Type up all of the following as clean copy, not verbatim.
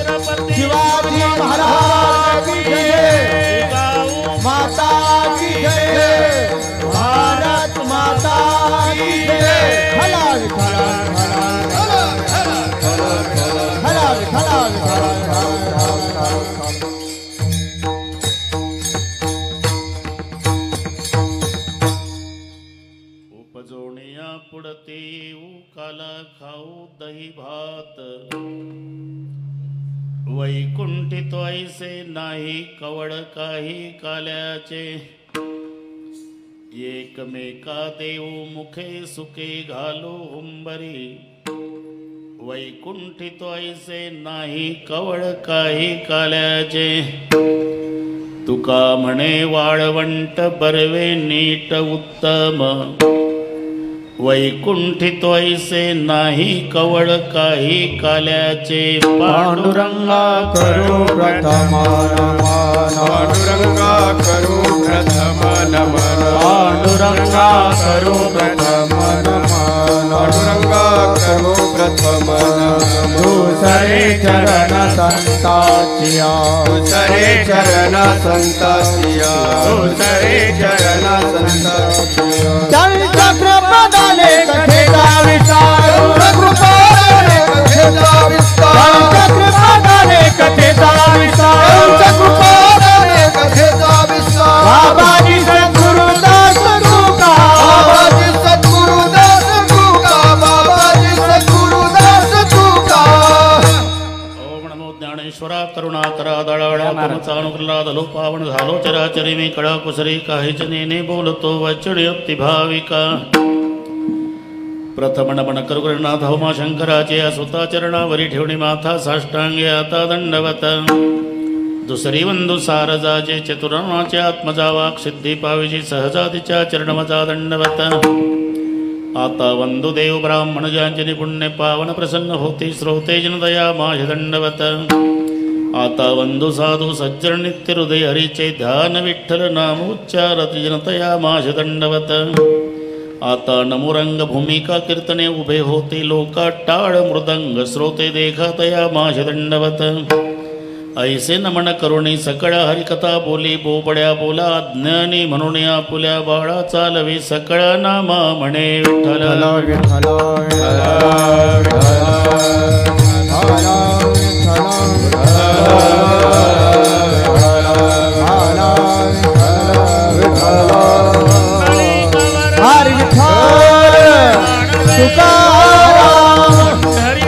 शिवाजी महाराज की जय, माता की जय, भारत माता की जय। हला विठला हला हला उपजोनिया पुढते उकाला खाऊ दही भात, वैकुंठित ऐसे नाही कवड काही काल्याचे, एकमेका देऊ मुखे सुखे घालो हुंबरी, वैकुंठित ऐसे नाही कवड काही काल्याचे, तुका म्हणे वाळवंट बरवे नीट उत्तम, वैकुंठित ऐसे नाही कवड काही काल्याचे, पांडुरंगा करू प्रथम नमन, पांडुरंगा करू प्रथम नमन, पांडुरंगा करू प्रथम नमन, पांडुरंगा करू प्रथम नमन, दुसरे चरण संताचिया, दुसरे चरण संतासिया, दुसरे चरण संतासिया, त्यांच्या कृपादाने कथेचा विस्तार, कृपादाने कथेचा विस्तार, कृपादाने कथेचा विस्तार, कृपादाने कथेचा विस्तार, बाबाजी सद्गुरुदास तुका, बाबाजी सद्गुरुदास तुका, बाबाजी सद्गुरुदास तुका। ओम नमो ज्ञानेश्वरा करुणाकरा दळावळा ममचानुकला दलो पावन झालो चराचरी मी कळा कुसरी काहीच नेने बोलतो वचने अप्ती भाविका, प्रथम नमन करुगणनाथ उमा शंकराचे असुता चरणावरी ठेवणी माथा साष्टांगे आता दंडवत, दुसरी वंदू सारजाचे चतुरणाचे आत्मजा वाक सिद्धी पाविजी सहजातीच्या चरणमजा दंडवत, आता वंदू देव ब्राह्मण ज्यांचे पुण्य पावन प्रसन्न होती श्रोते जनदया माझ दंडवत, आता वंदू साधू सज्जन नित्य हृदय हरीचे ध्यान विठ्ठल नाम उच्चारती जनतया माझ दंडवत, आता नमुरंग भूमिका कीर्तने उभे होते लोका टाळ मृदंग श्रोते देखातया माझ दंडवत, ऐसे नमन करुणी सकळ हरिकथा बोली बोबड्या बोला ज्ञानी म्हणून आपुल्या बाळा चालवी सकळ नामा म्हणे विठ्ठल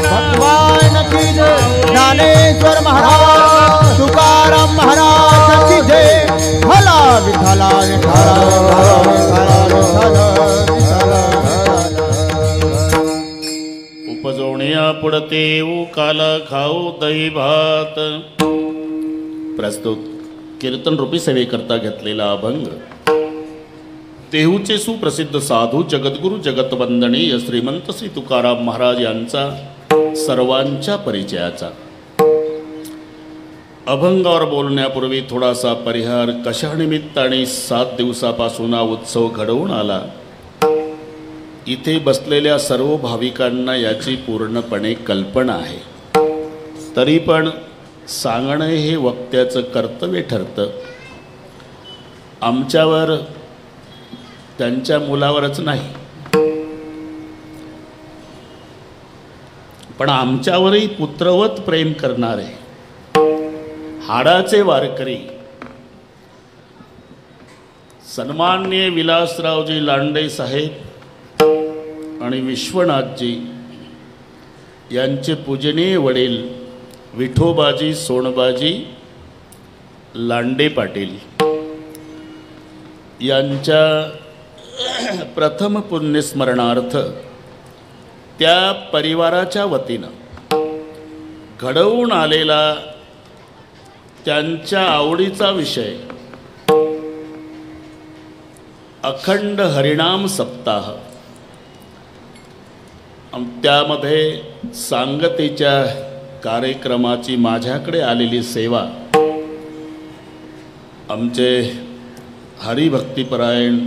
भगवान की जय, ज्ञानेश्वर महाराज तुकाराम महाराज की जय। हला विठला विठला उपजोण्या पुढते काला खाऊ दही भात। प्रस्तुत कीर्तन रूपी सेवेकरता घेतलेला अभंग देहूचे सुप्रसिद्ध साधू जगद्गुरु जगतवंदनीय श्रीमंत श्री तुकाराम महाराज यांचा सर्वांच्या परिचयाचा। अभंगावर बोलण्यापूर्वी थोडासा परिहार कशा निमित्ताने 7 दिवसापासून हा उत्सव घडवून आला, इथे बसलेल्या सर्व भाविकांना याची पूर्णपणे कल्पना आहे, तरी पण सांगणं हे वक्त्याचं कर्तव्य ठरतं। आमच्यावर त्यांच्या मुलावरच नाही पण आमच्यावरही पुत्रवत प्रेम करणारे हाडाचे वारकरी सन्माननीय विलासरावजी लांडे साहेब आणि विश्वनाथजी यांचे पूजनीय वडील विठोबाजी सोनबाजी लांडे पाटील यांच्या प्रथम पुण्यस्मरणार्थ त्या परिवाराच्या वतीनं घडवून आलेला त्यांच्या आवडीचा विषय अखंड हरिनाम सप्ताह, त्यामध्ये सांगतेच्या कार्यक्रमाची माझ्याकडे आलेली सेवा आमचे हरिभक्तिपरायण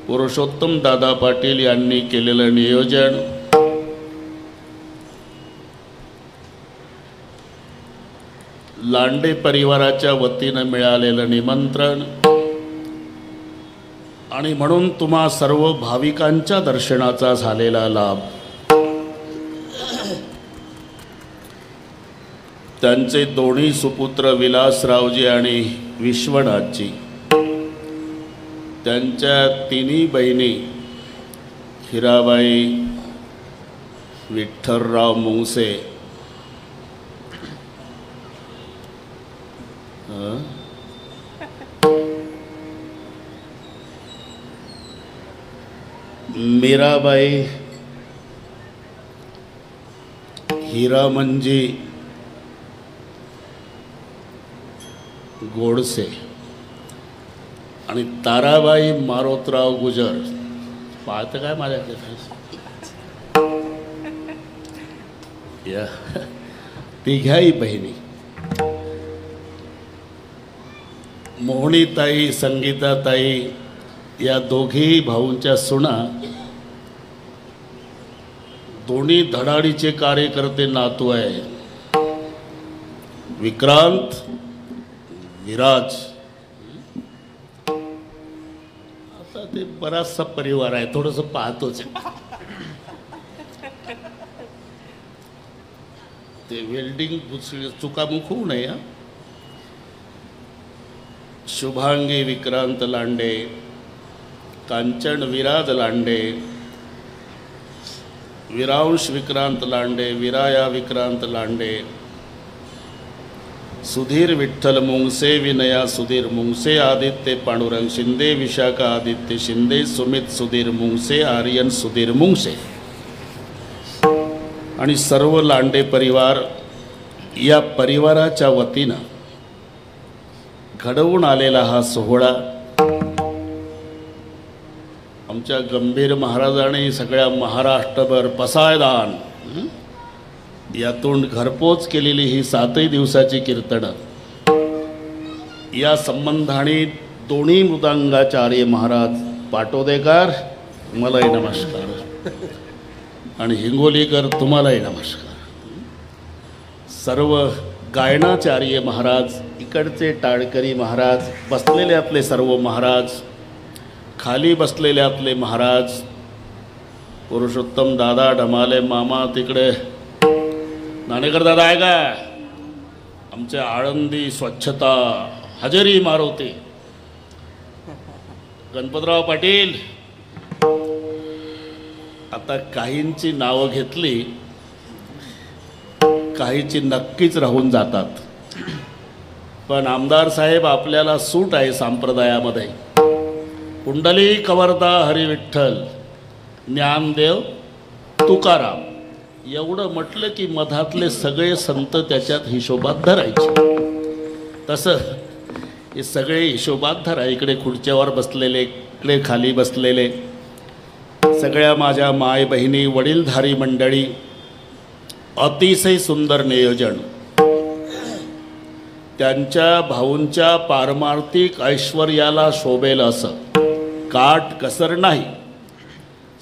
पुरुषोत्तम दादा पाटील यांनी केलेलं नियोजन लांडे परिवाराच्या वतीनं मिळालेलं निमंत्रण आणि म्हणून तुम्हा सर्व भाविकांच्या दर्शनाचा झालेला लाभ, त्यांचे दोन्ही सुपुत्र विलासरावजी आणि विश्वनाथजी, त्यांच्या तिन्ही बहिणी हिराबाई, विठ्ठलराव मुंगसे, मीराबाई, हिरामनजी गोडसे आणि ताराबाई मारोतराव गुजर. पाहतं काय माझ्याकडे या तिघाही बहिणी, मोहनीताई, संगीताताई या दोघेही भाऊंच्या सुना, दोन्ही धडाडीचे कार्यकर्ते नातू आहे. विक्रांत, विराज. आता ते बराचसा परिवार आहे, थोडंसं पाहतोच. ते वेल्डिंग चुकामुक होऊ नये. शुभांगी विक्रांत लांडे, कांचन विराज लांडे, विरांश विक्रांत लांडे, विराया विक्रांत लांडे, सुधीर विठ्ठल मुंगसे, विनया सुधीर मुंगसे, आदित्य पांडुरंग शिंदे, विशाखा आदित्य शिंदे, सुमित सुधीर मुंगसे, आर्यन सुधीर मुंगसे आणि सर्व लांडे परिवार या परिवाराच्या वतीनं घडवून आलेला हा सोहळा आमच्या गंभीर महाराजांनी सगळ्या महाराष्ट्रभर पसायदान यातून घरपोच केलेली ही 7 दिवसाची कीर्तनं, या संबंधाने दोन्ही मृदंगाचार्य महाराज पाटोदेकर, मलाही नमस्कार, आणि हिंगोलीकर तुम्हालाही नमस्कार. सर्व गायनाचार्य महाराज, इकडचे टाळकरी महाराज, बसलेले आपले सर्व महाराज, खाली बसलेले आपले महाराज, पुरुषोत्तम दादा, ढमाले मामा तिकडे, नाणेकर दादा आहे का, आमचे आळंदी स्वच्छता हजेरी मारुती, गणपतराव पाटील. आता काहींची नावं घेतली, काहीची नक्कीच राहून जातात, पण आमदार साहेब आपल्याला सूट आहे संप्रदायामध्ये. कुंडली कवरदा हरी विठ्ठल, ज्ञानदेव तुकाराम एवढं म्हटलं की मधातले सगळे संत त्याच्यात हिशोबात धरायचे. तसं हे सगळे हिशोबात धरा. इकडे खुर्च्यावर बसलेले, इकडे खाली बसलेले सगळ्या माझ्या माय बहिणी, वडीलधारी मंडळी, अतिशय सुंदर नियोजन. त्यांच्या भाऊंच्या पारमार्थिक ऐश्वर्याला शोभेल असं काट कसर नाही.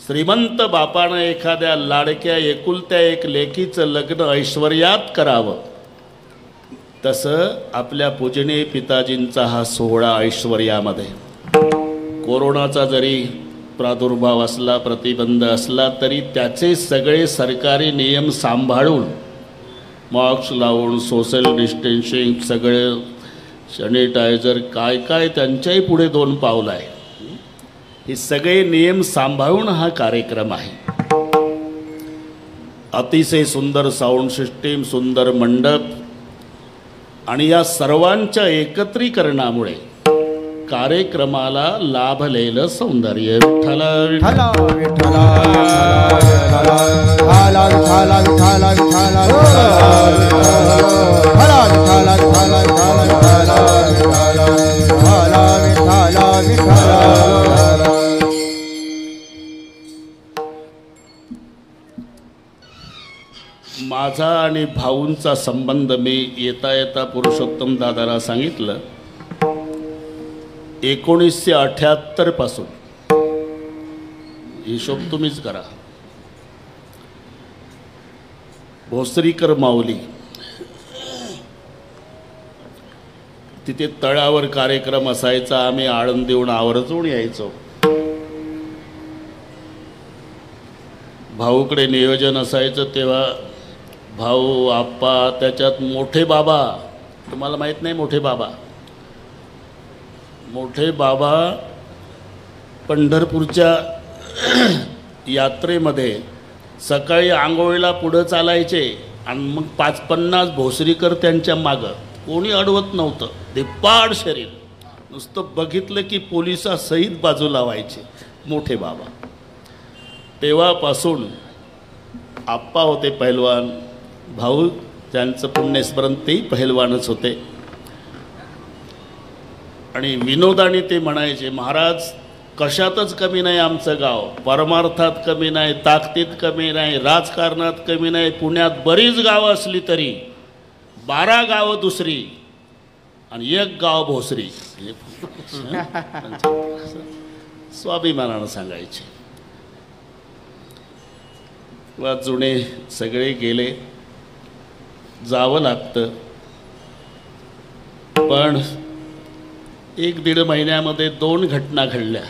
श्रीमंत बापानं एखाद्या लाडक्या एकुलत्या एक लेकीचं लग्न ऐश्वर्यात करावं, तसं आपल्या पूजनीय पिताजींचा हा सोहळा ऐश्वर्यामध्ये. कोरोनाचा जरी प्रादुर्भाव असला, प्रतिबंध असला, तरी त्याचे सगळे सरकारी नियम सांभाळून, मास्क लावून, सोशल डिस्टन्सिंग, सगळं सॅनिटायझर, काय काय त्यांच्याही पुढे 2 पावलं आहे. हे सगळे नियम सांभाळून हा कार्यक्रम आहे. अतिशय सुंदर साऊंड सिस्टीम, सुंदर मंडप आणि या सर्वांच्या एकत्रीकरणामुळे कार्यक्रमाला लाभलेलं सौंदर्य. विठ्ठला विठ्ठला विठ्ठला विठ्ठला विठ्ठला विठ्ठला विठ्ठला विठ्ठला विठ्ठला विठ्ठला. माझा आणि भाऊंचा संबंध मी येता येता पुरुषोत्तम दादाला सांगितलं. 1978 पासून हिशोब तुम्हीच करा. भोसरीकर माऊली तिथे तळावर कार्यक्रम असायचा, आम्ही आळंदीहून आवर्जून यायचो. भाऊकडे नियोजन असायचं तेव्हा भाऊ आप्पा, त्याच्यात मोठे बाबा, तुम्हाला माहीत नाही मोठे बाबा पंढरपूरच्या यात्रेमध्ये सकाळी आंघोळीला पुढं चालायचे आणि मग 50 भोसरीकर त्यांच्या मागं. कोणी अडवत नव्हतं, धिप्पाड शरीर, नुसतं बघितलं की पोलिसासहित बाजूला व्हायचे मोठे बाबा. तेव्हापासून आप्पा होते पहिलवान, भाऊ त्यांचं पुण्यस्मरण तेही पहिलवानच होते. आणि विनोदाने ते म्हणायचे, महाराज कशातच कमी नाही आमचं गाव, परमार्थात कमी नाही, ताकदीत कमी नाही, राजकारणात कमी नाही. पुण्यात बरीच गावं असली तरी 12 गावं दुसरी आणि 1 गाव भोसरी. स्वाभिमानानं सांगायचे. वा जुने सगळे गेले, जावं लागतं. पण 1-1.5 महिन्यामध्ये 2 घटना घडल्या.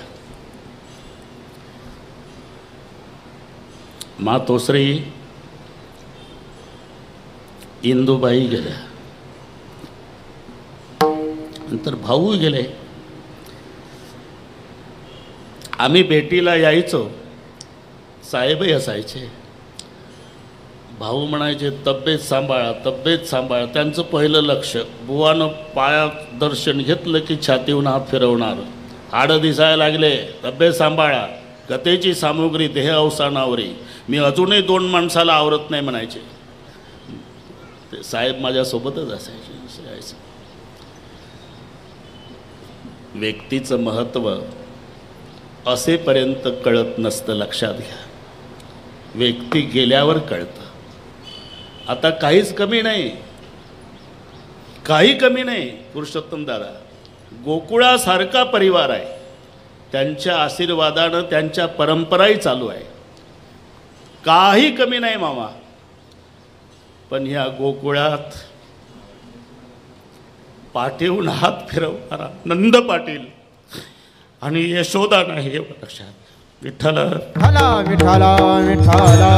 मातोश्री इंदुबाई गेल्या, नंतर भाऊ गेले. आम्ही भेटीला यायचो, साहेबही असायचे. भाऊ म्हणायचे तब्येत सांभाळा, तब्येत सांभाळा. त्यांचं पहिलं लक्ष, बुवानं पायात दर्शन घेतलं की छातीहून हात फिरवणार. हाडं दिसायला लागले, तब्येत सांभाळा. गतेची सामुग्री देह अवसानावरी. मी अजूनही 2 माणसाला आवरत नाही म्हणायचे. ते साहेब माझ्यासोबतच असायचे. व्यक्तीचं महत्त्व असेपर्यंत कळत नसतं, लक्षात घ्या. व्यक्ती गेल्यावर कळतं. आता काहीच कमी नाही, काही कमी नाही. पुरुषोत्तम दादा गोकुळासारखा परिवार आहे, त्यांच्या आशीर्वादानं त्यांच्या परंपराही चालू आहे. काही कमी नाही मामा. पण ह्या गोकुळात पाठीहून हात फिरवणारा नंद पाटील आणि यशोदा नाही, एवढं लक्षात. विठ्ठल विठ्ठला विठ्ठला विठ्ठला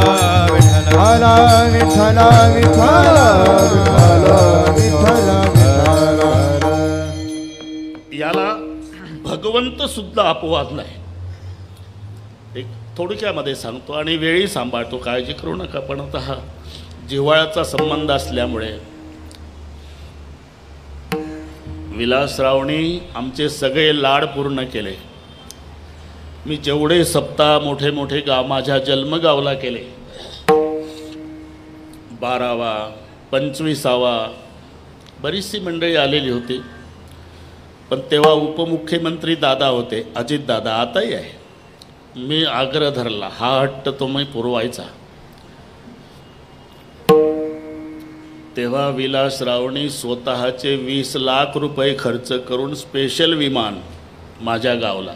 विठ्ठला विठ्ठला विठ्ठला विठ्ठला. याला भगवंत सुद्धा अपवाद नाही. एक थोडक्यामध्ये सांगतो आणि वेळी सांभाळतो, काळजी करू नका. पण आता हा जिव्हाळ्याचा संबंध असल्यामुळे विलासरावनी आमचे सगळे लाड पूर्ण केले. मी जेवढे सप्ताह मोठे मोठे गाव माझ्या जन्मगावला केले, 12वा 25वा, बरीचशी मंडळी आलेली होती. पण तेव्हा उपमुख्यमंत्री दादा होते, अजित दादा, आताही आहे. मी आग्रह धरला, हा हट्ट तो मी पुरवायचा. तेव्हा विलासरावनी स्वतःचे 20 लाख रुपये खर्च करून स्पेशल विमान माझ्या गावला.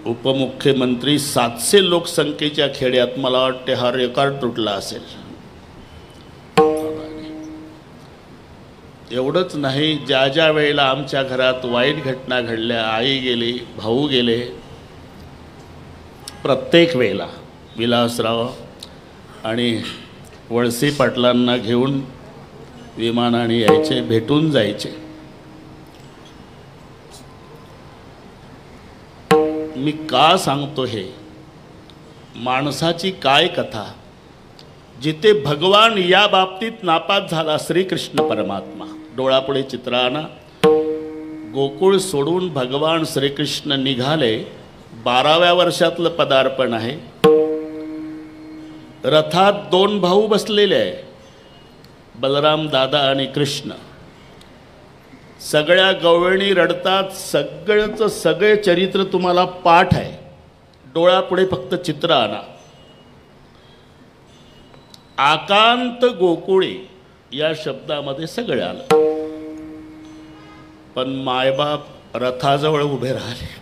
उपमुख्यमंत्री 700 लोकसंख्येच्या खेड्यात, मला वाटते हा रेकॉर्ड तुटला असेल. एवढंच नाही, ज्या ज्या वेळेला आमच्या घरात वाईट घटना घडल्या, आई गेली, भाऊ गेले, प्रत्येक वेळेला विलासराव आणि वळसे पाटलांना घेऊन विमानाने यायचे, भेटून जायचे. मी का सांगतो हे? माणसाची काय कथा. जिथे भगवान या बाबतीत नापास झाला, श्रीकृष्ण परमात्मा. डोळापुढे चित्र आणा. गोकुळ सोडून भगवान श्रीकृष्ण निघाले. 12व्या वर्षातलं पदार्पण आहे. रथात 2 भाऊ बसलेले आहे, बलराम दादा आणि कृष्ण. सगळ्या गवळणी रडतात. सगळ्याचं सगळे चरित्र तुम्हाला पाठ आहे. डोळापुढे फक्त चित्र आणा. आकांत गोकुळे या शब्दामध्ये सगळे आलं. पण मायबाप रथाजवळ उभे राहिले.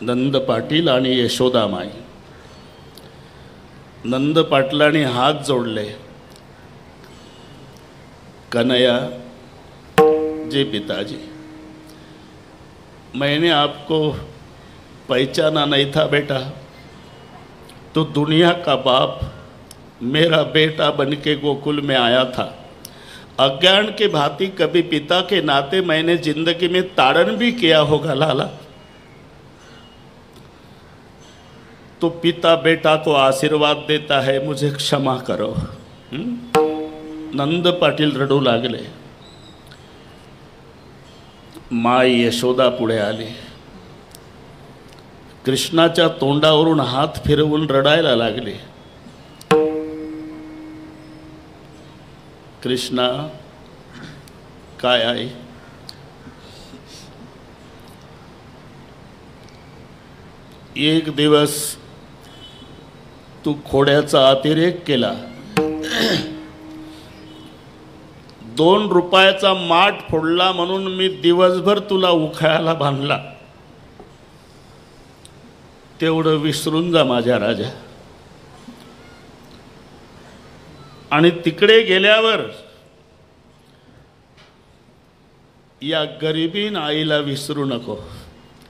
नंद पाटील आणि यशोदामाई. नंद पाटलांनी हाथ जोड़ले, कन्हैया जी पिताजी, मैंने आपको पहचाना नहीं था बेटा, तो दुनिया का बाप मेरा बेटा बनके गोकुल में आया था। अज्ञान के भांति कभी पिता के नाते मैंने जिंदगी में ताड़न भी किया होगा लाला, तो पिता बेटा को आशीर्वाद देता है, मुझे क्षमा करो। नंद पाटील रडू लागले। माय यशोदा पुढे आली, कृष्णाच्या तोंडावरून हात फिरवून रडायला लागली। कृष्णा काय आहे? एक दिवस तू खोड्याचा अतिरेक केला, 2 रुपयाचा माठ फोडला म्हणून मी दिवसभर तुला उखाळाला बांधला, तेवढं विसरून जा माझ्या राजा। आणि तिकडे गेल्यावर या गरीबीन आईला विसरू नको,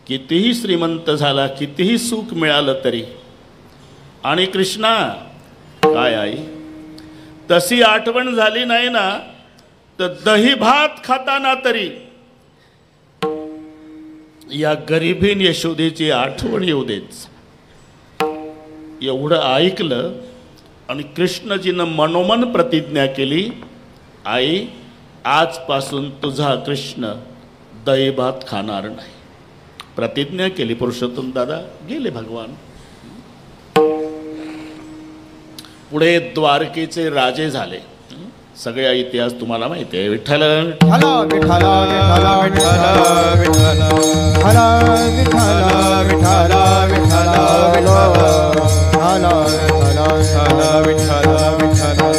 कितीही श्रीमंत झाला, कितीही सुख मिळालं तरी। आणि कृष्णा काय आई, तशी आठवण झाली नाही ना तर दही भात खाताना तरी या गरीबीन यशोदेची आठवण येऊ देच। एवढं ऐकलं आणि कृष्णजीनं मनोमन प्रतिज्ञा केली, आई आजपासून तुझा कृष्ण दही भात खाणार नाही। प्रतिज्ञा केली। पुरुषोत्तम दादा गेले भगवान। पुढे द्वारकेचे राजे झाले। सगळा इतिहास तुम्हाला माहिती आहे। विठ्ठल विठ्ठल विठ्ठल विठ्ठल विठ्ठल विठ्ठल विठ्ठल विठ्ठल विठ्ठल।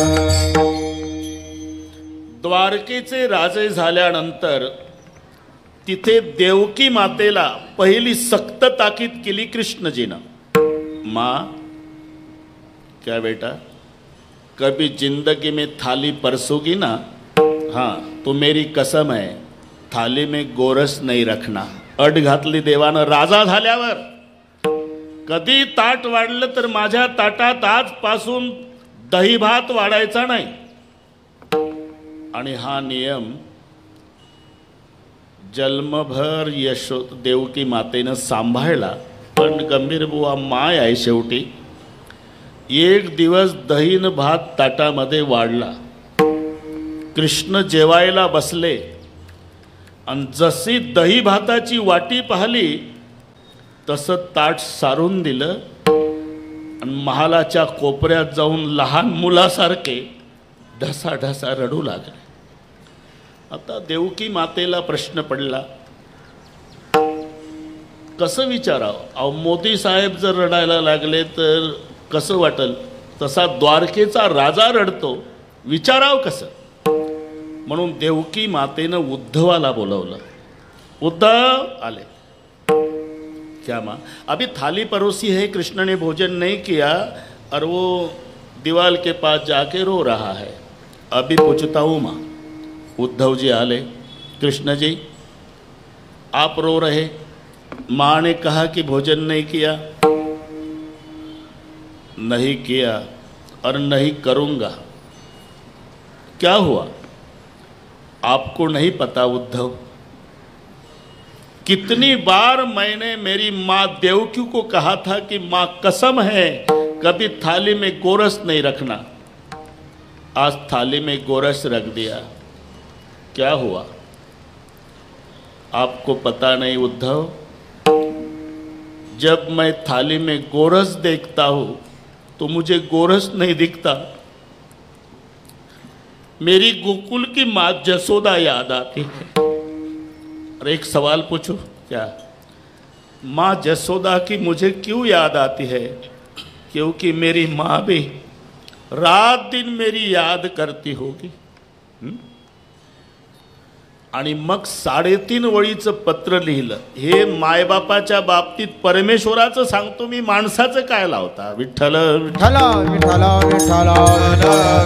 द्वारकेचे राजे झाल्यानंतर तिथे देवकी मातेला पहिली सक्त ताकीद केली कृष्णजीनं। माँ क्या बेटा, कभी जिंदगी में थाली परसोगी ना, हाँ तो मेरी कसम है थाली में गोरस नहीं रखना। अट घातली देवानं। राजा झाल्यावर कधी ताट वाढलं तर माझ्या ताटात आजपासून दही भात वाढायचा नाही। आणि हा नियम जन्मभर देवकी मातेनं सांभाळला। पण गंभीर बुवा माय आहे शेवटी। एक दिवस दहीन भात ताटामध्ये वाढला, कृष्ण जेवायला बसले आणि जशी दही भाताची वाटी पाहिली तसं ताट सारून दिलं आणि महालाच्या कोपऱ्यात जाऊन लहान मुलासारखे ढसा ढसा रडू लागले। आता देवकी मातेला प्रश्न पडला, कसं विचारावं? अहो मोदी साहेब जर रडायला लागले तर कसं वाटल? तसा द्वारकेचा राजा रडतो, विचाराव कसं? म्हणून देवकी मातेनं उद्धवाला बोलवलं। उद्धव आले। क्या माँ, अभी थाली परोसी है, कृष्ण ने भोजन नहीं किया और वो दीवाल के पास जाके रो रहा है, अभी पूछता हूँ माँ। उद्धव जी आले। कृष्ण जी आप रो रहे, माँ ने कहा कि भोजन नहीं किया। नहीं किया और नहीं करूँगा। क्या हुआ? आपको नहीं पता उद्धव, कितनी बार मैंने मेरी माँ देवकी को कहा था कि माँ कसम है कभी थाली में गोरस नहीं रखना। आज थाली में गोरस रख दिया। क्या हुआ? आपको पता नहीं उद्धव, जब मैं थाली में गोरस देखता हूँ तो मुझे गोरस नहीं दिखता, मेरी गोकुल की माँ जसोदा याद आती है। और एक सवाल पूछूं क्या? माँ जसोदा की मुझे क्यों याद आती है? क्योंकि मेरी माँ भी रात दिन मेरी याद करती होगी। आणि मग 3.5 ओळीचं पत्र लिहिलं. हे मायबापाच्या बाबतीत परमेश्वराचं सांगतो मी, माणसाचं काय लावता. विठ्ठल विठ्ठल विठ्ठल विठ्ठल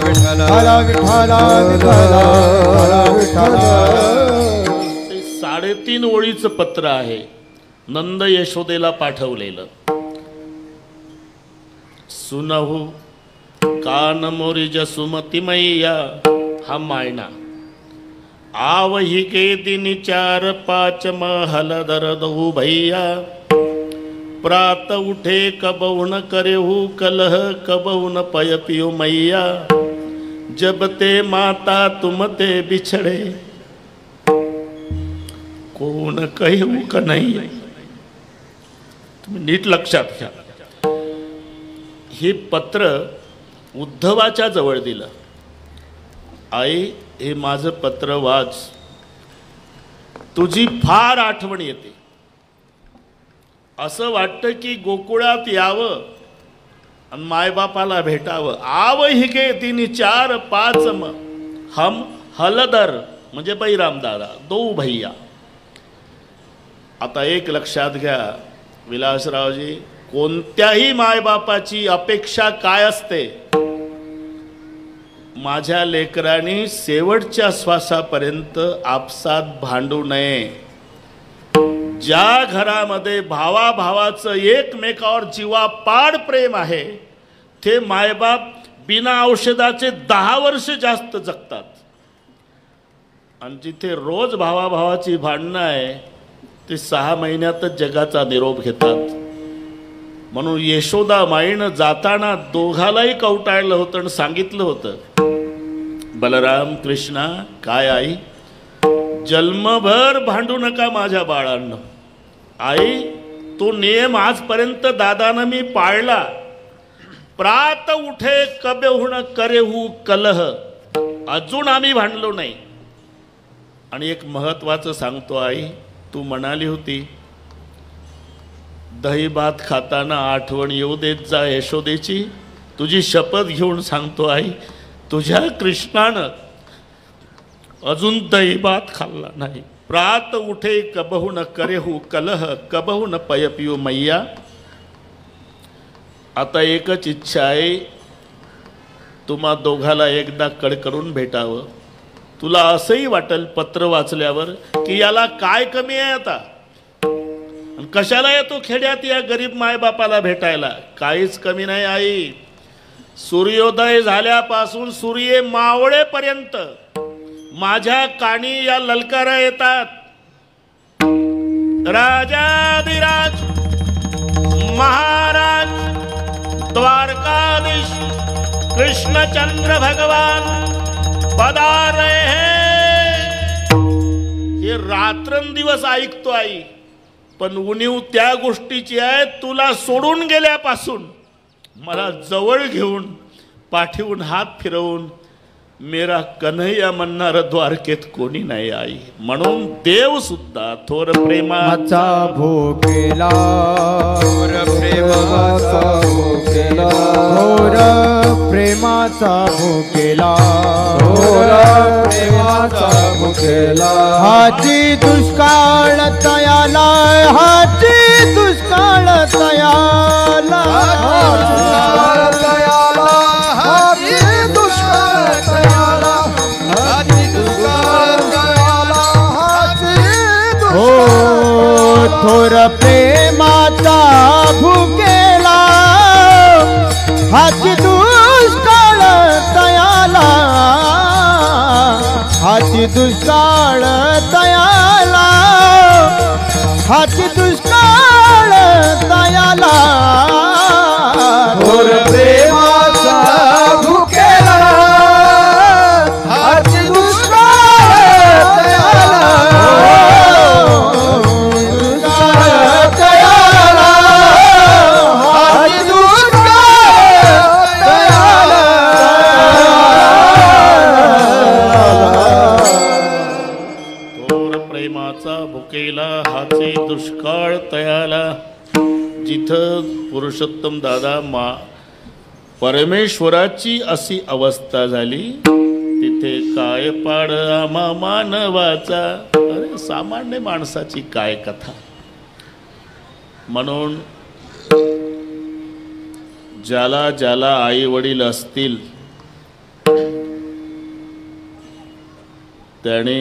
विठ्ठल विठ्ठल विठ्ठल. ते 3.5 ओळीचं पत्र आहे, नंद यशोदेला पाठवलेलं. सुनहु कान मोरी जसुमती मैया, हा मायना. आवही के दिन 4-5 महल दरदहु भैया, प्रात उठे कबहुन करेहु कलह, कबहुन पय पियो मैया, जब ते माता तुम ते बिछड़े, कोण कहू का नाही. तुम्ही नीट लक्षात घ्या. हे पत्र उद्धवाच्या जवळ दिलं. आई, हे माझं पत्र वाच, तुझी फार आठवण येते. असं वाटतं की गोकुळात यावं आणि मायबापाला भेटावं. आव ही गे तिने 4-5 हम हलदर म्हणजे बैराम दादा, 2 भैया. आता एक लक्षात घ्या विलासरावजी, कोणत्याही मायबापाची अपेक्षा काय असते. माझ्या लेकरांनी शेवटच्या श्वासापर्यंत आपसात भांडू नये. ज्या घरामध्ये भावाभावाचं एकमेकावर जीवापाड प्रेम आहे, ते मायबाप बिना औषधाचे 10 वर्ष जास्त जगतात. आणि जिथे रोज भावाभावाची भांडणं आहे, ते 6 महिन्यातच जगाचा निरोप घेतात. म्हणून यशोदा माईनं जाताना दोघालाही कवटाळलं होतं आणि सांगितलं होतं, बलराम कृष्णा, काय आई, जन्मभर भांडू नका माझ्या बाळांनो. आई, तो नियम आजपर्यंत दादानं मी पाळला. प्रात उठे कबहुन करेहू कलह, अजून आम्ही भांडलो नाही. आणि एक महत्वाचं सांगतो आई, तू म्हणाली होती दही भात खाताना आठवण येऊ देत जा यशोदेची. तुझी शपथ घेऊन सांगतो आई, तुझ्या कृष्णानं अजून दही भात खाल्ला नाही. प्रात उठे कबहुन करेहू कलह, कबहुन पय पिऊ मैया. आता एकच इच्छा आहे, तुम्हा दोघाला एकदा कडकडून भेटावं. तुला असंही वाटेल पत्र वाचल्यावर की याला काय कमी आहे आता, कशाला येतो खेड्यात या गरीब मायबापाला भेटायला. काहीच कमी नाही आई. सूर्योदय झाल्यापासून सूर्य मावळेपर्यंत माझ्या कानी या ललकारा येतात. राजाधिराज महाराज द्वारकाधीश कृष्णचंद्र भगवान पधार रहे हैं. हे रात्रंदिवस ऐकतो आई, पण उणीव त्या गोष्टीची आहे, तुला सोडून गेल्यापासून मला जवळ घेऊन पाठीवून हात फिरवून मेरा कन्हैया म्हणणारं द्वारकेत कोणी नाही आई. म्हणून देव सुद्धा थोर प्रेमाचा भोकेला, थोर प्रेमाचा भोकेला, थोर प्रेमाचा भोकेला, थोर प्रेमाचा भोकेला. हाची दुष्काळ तयाला, हाची दुष्काळ तयाला, थोर प्रेमाचा भुकेला, हाची दुष्काळ तयाला, हाची दुष्काळ तयाला, हाची दुष्काळ तयाला. थोर प्रेमाचा भुकेला, हाची दुष्काळ तयाला, भुकेला हाचे दुष्काळ तयाला. जिथं पुरुषोत्तम दादा परमेश्वराची अशी अवस्था झाली तिथे काय पाड आम्हा मानवाचा. अरे सामान्य माणसाची काय कथा. म्हणून ज्याला ज्याला आई वडील असतील त्याने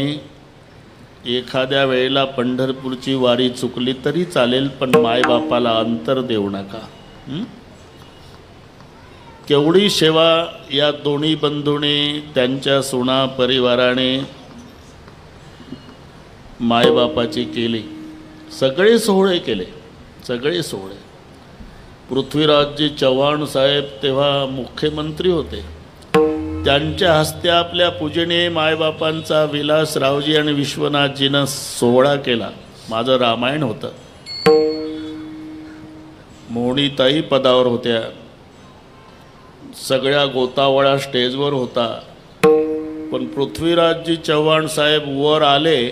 एखाद्या वेळेला पंढरपूरची वारी चुकली तरी चालेल, पण मायबापाला अंतर देऊ नका. केवढी सेवा या दोन्ही बंधूने त्यांच्या सुना परिवाराने मायबापाची केली. सगळे सोहळे केले, सगळे सोहळे. पृथ्वीराजजी चव्हाण साहेब तेव्हा मुख्यमंत्री होते, त्यांच्या हस्ते आपल्या पूजेने मायबापांचा विलासरावजी आणि विश्वनाथजीनं सोहळा केला. माझं रामायण होतं. मोहनीताई पदावर होत्या, सगळ्या गोतावळा स्टेजवर होता. पण पृथ्वीराजजी चव्हाण साहेब वर आले,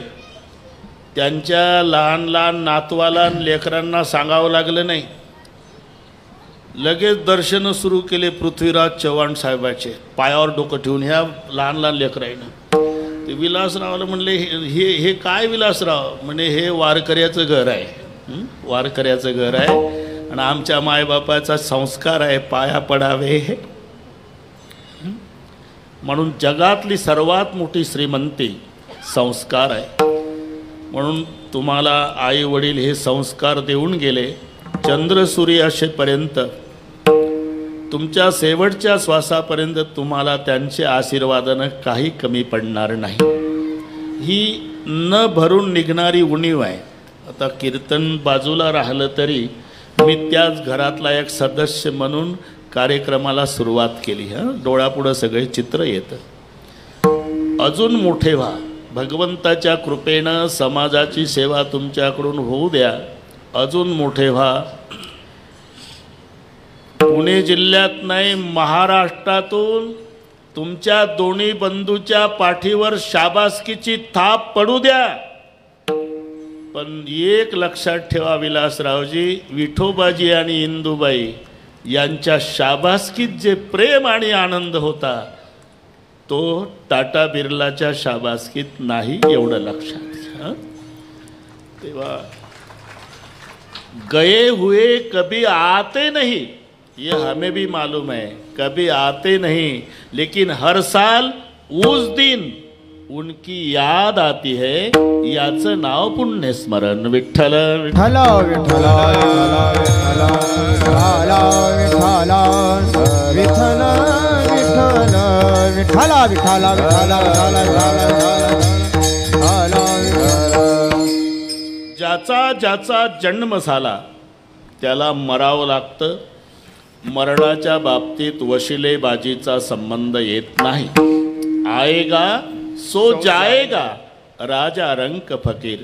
त्यांच्या लहान लहान नातवाला लेकरांना सांगावं लागलं नाही, लगेच दर्शनं सुरू केले पृथ्वीराज चव्हाण साहेबाचे, पायावर डोकं ठेवून ह्या लहान लहान लेकराईनं. ते विलासरावला म्हणले, हे हे काय विलासराव? म्हणे हे वारकऱ्याचं घर आहे, वारकऱ्याचं घर आहे आणि आमच्या मायबापाचा संस्कार आहे, पाया पडावे. म्हणून जगातली सर्वात मोठी श्रीमंती संस्कार आहे. म्हणून तुम्हाला आई वडील हे संस्कार देऊन गेले. चंद्र सूर्य असेपर्यंत, तुमच्या शेवटच्या श्वासापर्यंत तुम्हाला त्यांचे आशीर्वादानं काही कमी पडणार नाही. ही न भरून निघणारी उणीव आहे. आता कीर्तन बाजूला राहिलं तरी मी त्याच घरातला एक सदस्य म्हणून कार्यक्रमाला सुरुवात केली. डोळ्यापुढं सगळे चित्र येतं. अजून मोठे व्हा. भगवंताच्या कृपेनं समाजाची सेवा तुमच्याकडून होऊ द्या. अजून मोठे व्हा. पुणे जिल्ह्यात नाही, महाराष्ट्रातून तुमच्या दोन्ही बंधूच्या पाठीवर शाबासकीची थाप पडू द्या. पण एक लक्षात ठेवा विलासरावजी, विठोबाजी आणि इंदुबाई यांच्या शाबासकीत जे प्रेम आणि आनंद होता तो टाटा बिर्लाच्या शाबासकीत नाही, एवढं लक्षात घ्या. तेव्हा गए हुए कभी आते नहीं, ये हमें भी मालूम है, कभी आते नहीं, लेकिन हर साल उस दिन उनकी याद आती है. याचं नाव पुण्य स्मरण. विठ्ठल विठ्ठल विठ्ठल विठ्ठल विठ्ठल विठ्ठल विठ्ठल विठ्ठल. ज्याचा ज्याचा जन्म झाला त्याला मरावं लागतं. मरणाच्या बाबतीत वशिलेबाजीचा संबंध येत नाही. आएगा सो जाएगा, राजा रंक फकीर.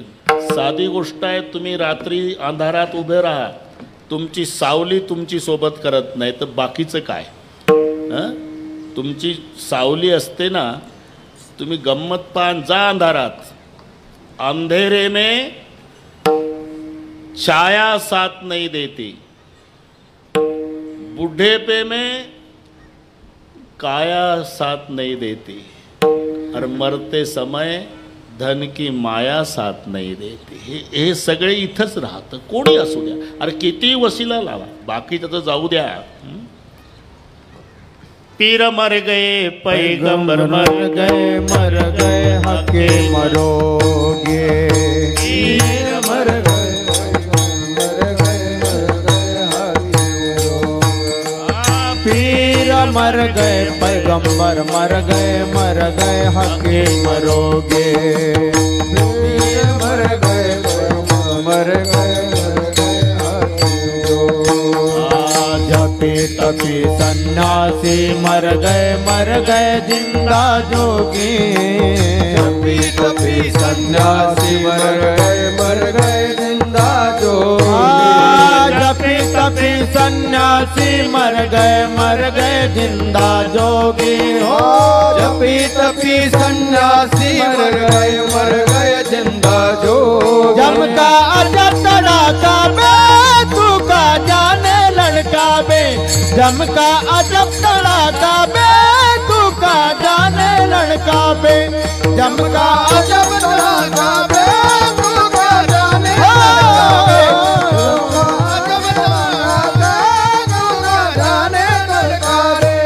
साधी गोष्ट आहे. तुम्ही रात्री अंधारात उभे राहा, तुमची सावली तुमची सोबत करत नाही तर बाकीचं काय? तुमची सावली असते ना, तुम्ही गंमत पान जा अंधारात. अंधेरे में छाया साथ नहीं देती, बुढ़ेपे में काया साथ नहीं देती, और मरते समय धन की माया साथ नहीं देती. हे सगळे इथंच राहतं. कोणी असू द्या, अरे किती वसिला लावा, बाकी त्याचं जाऊ द्या. पीर मर गए पैगंबर मर गए, मर गए हके मरोगे. पीर मर गए मर गए पैगंबर मर गए हके मरोगे. मर गए मर गए जपी तपी सन्यासी मर गए जिंदा जोगी. जपी तपी सन्यासी मर गए जिंदा जोगी. जपी तपी सन्यासी मर गए जिंदा जोगी. हो जपी तपी सन्यासी मर गए जिंदा जोगी. जम का अजब तड़ाका बे तू का जाने लड़का बे. जम का अजब तड़ाका बे तू का का जाने लड़का बे जम का जब लड़का बे मुर्गा जाने जब मुर्गा जाने लड़का रे।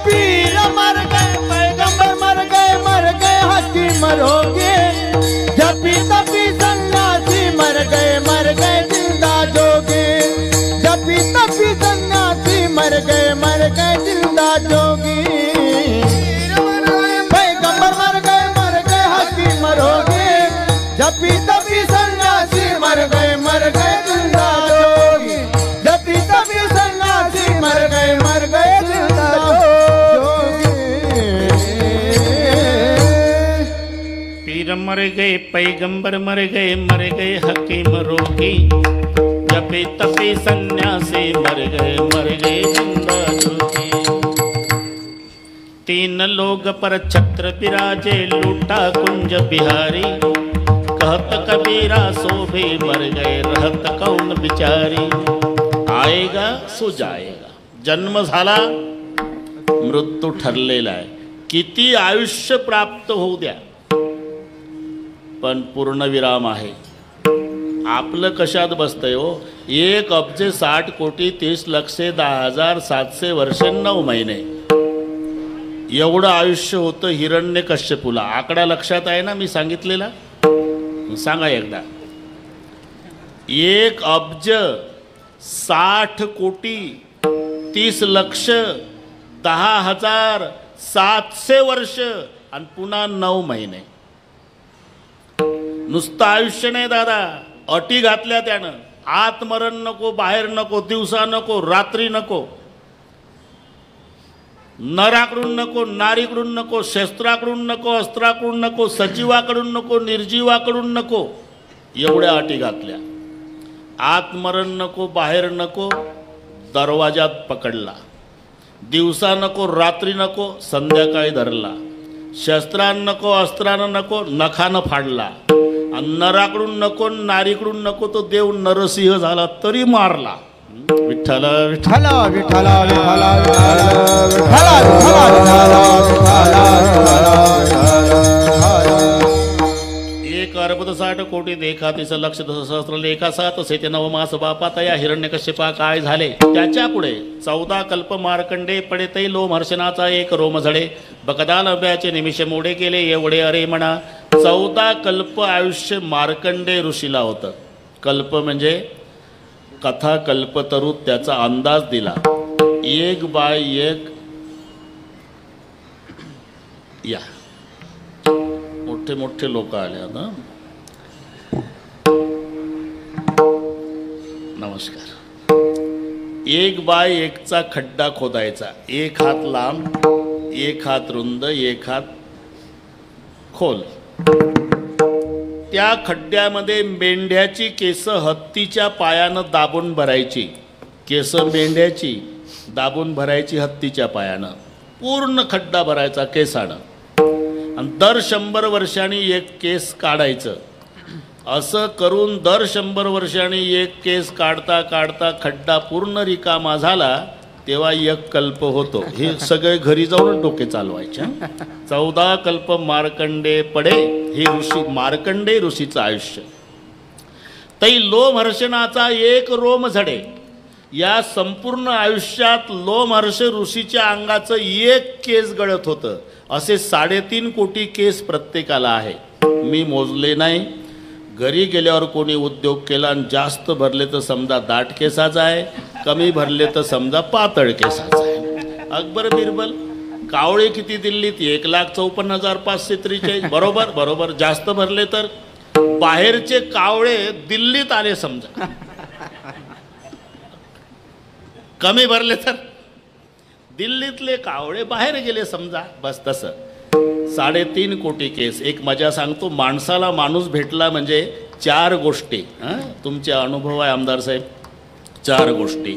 पीर मर गए पैगंबर मर गए हकीम रोगे जपी तपी सन्यासी मर गए जिंदा जोगे जपी तपी सन्यासी मर गए जिंदा जोगी पैगंबर मर गए हकीम रोगे जपी तपी सन्यासी मर गए जिंदा जोगी जपी तपी सन्यासी मर गए जिंदा जोगी। पीर मर गए पैगंबर मर गए हकीम रोगी जपे तपे सन्यासी मर गए जिंदा जोगी। तीन लोग पर छत्र विराजे लूटा कुंज बिहारी कहत कबीरा सो भी मर गए रहत कौन बिचारी। आएगा सो जाएगा, जन्म झाला मृत्यू ठरलेला आहे, किती आयुष्य प्राप्त होऊ द्या पण पूर्णविराम आहे। आपलं कशात बसतंय हो? 1,60,30,10,10,700 वर्ष 9 महिने एवढं आयुष्य होतं हिरण्यकश्यपूला। आकडा लक्षात आहे ना मी सांगितलेला? सांगा एकदा। 1,60,30,10,700 वर्ष आणि पुन्हा 9 महिने। नुसतं आयुष्य नाही दादा, अटी घातल्या त्यानं। आत मरण नको, बाहेर नको, दिवसा नको, रात्री नको, नराकडून नको, नारीकडून नको, शस्त्राकडून नको, अस्त्राकडून नको, सजीवाकडून नको, निर्जीवाकडून नको, एवढ्या अटी घातल्या। आत मरण नको, बाहेर नको, दरवाजात पकडला, दिवसा नको, रात्री नको, संध्याकाळी धरला, शस्त्रान नको, अस्त्रानं नको, नखानं फाडला, नराकडून नको, नारीकडून नको, तो देव नरसिंह झाला तरी मारला। विठ्ठल विठ्ठल विठ्ठल विठ्ठल एक अर्बद 60 कोटी देखा तिचं लक्ष सहस्र लेखा सात असे ते नवमास बापा तया हिरण्यकश्यपा काय झाले त्याच्या पुढे 14 कल्प मार्कंडे पडे तै लोमहर्षणाचा एक रोम झडे बकदा नव्याचे निमिष मोडे गेले एवढे अरे म्हणा। 14 कल्प आयुष्य मार्कंडे ऋषीला होतं। कल्प म्हणजे कथा कल्पतरू, त्याचा अंदाज दिला। एक बाय एक या मोठे मोठे लोक आले आता। नमस्कार। 1 बाय 1चा खड्डा खोदायचा, 1 हात लांब, 1 हात रुंद, 1 हात खोल। त्या खड्ड्यामध्ये मेंढ्याची केस हत्तीच्या पायानं दाबून भरायची। केस मेंढ्याची दाबून भरायची हत्तीच्या पायानं, पूर्ण खड्डा भरायचा केसानं, आणि दर 100 वर्षांनी एक केस काढायचं। असं करून दर 100 वर्षांनी एक केस काढता काढता खड्डा पूर्ण रिकामा झाला तेव्हा एक कल्प होतो। हे सगळे घरी जाऊन डोके चालवायचे। 14 कल्प मार्कंडे पडे, हे ऋषी मार्कंडे ऋषीचं आयुष्य। तै लोमहर्षणाचा एक रोम झडे, या संपूर्ण आयुष्यात लोमहर्ष ऋषीच्या अंगाचं एक केस गळत होतं। असे 3.5 कोटी केस प्रत्येकाला आहे। मी मोजले नाही, घरी गेल्यावर कोणी उद्योग केला आणि जास्त भरले तर समजा दाट केसाचा आहे, कमी भरले तर समजा पातळ केसाचा आहे। अकबर बिरबल कावळे किती दिल्लीत? 1,54,543 बरोबर बरोबर। जास्त भरले तर बाहेरचे कावळे दिल्लीत आले समजा, कमी भरले तर दिल्लीतले कावळे बाहेर गेले समजा, बस तसं। 3.5 कोटी केस। एक मजा सांगतो, माणसाला माणूस भेटला म्हणजे 4 गोष्टी, तुमचे अनुभव आहे आमदार साहेब। 4 गोष्टी।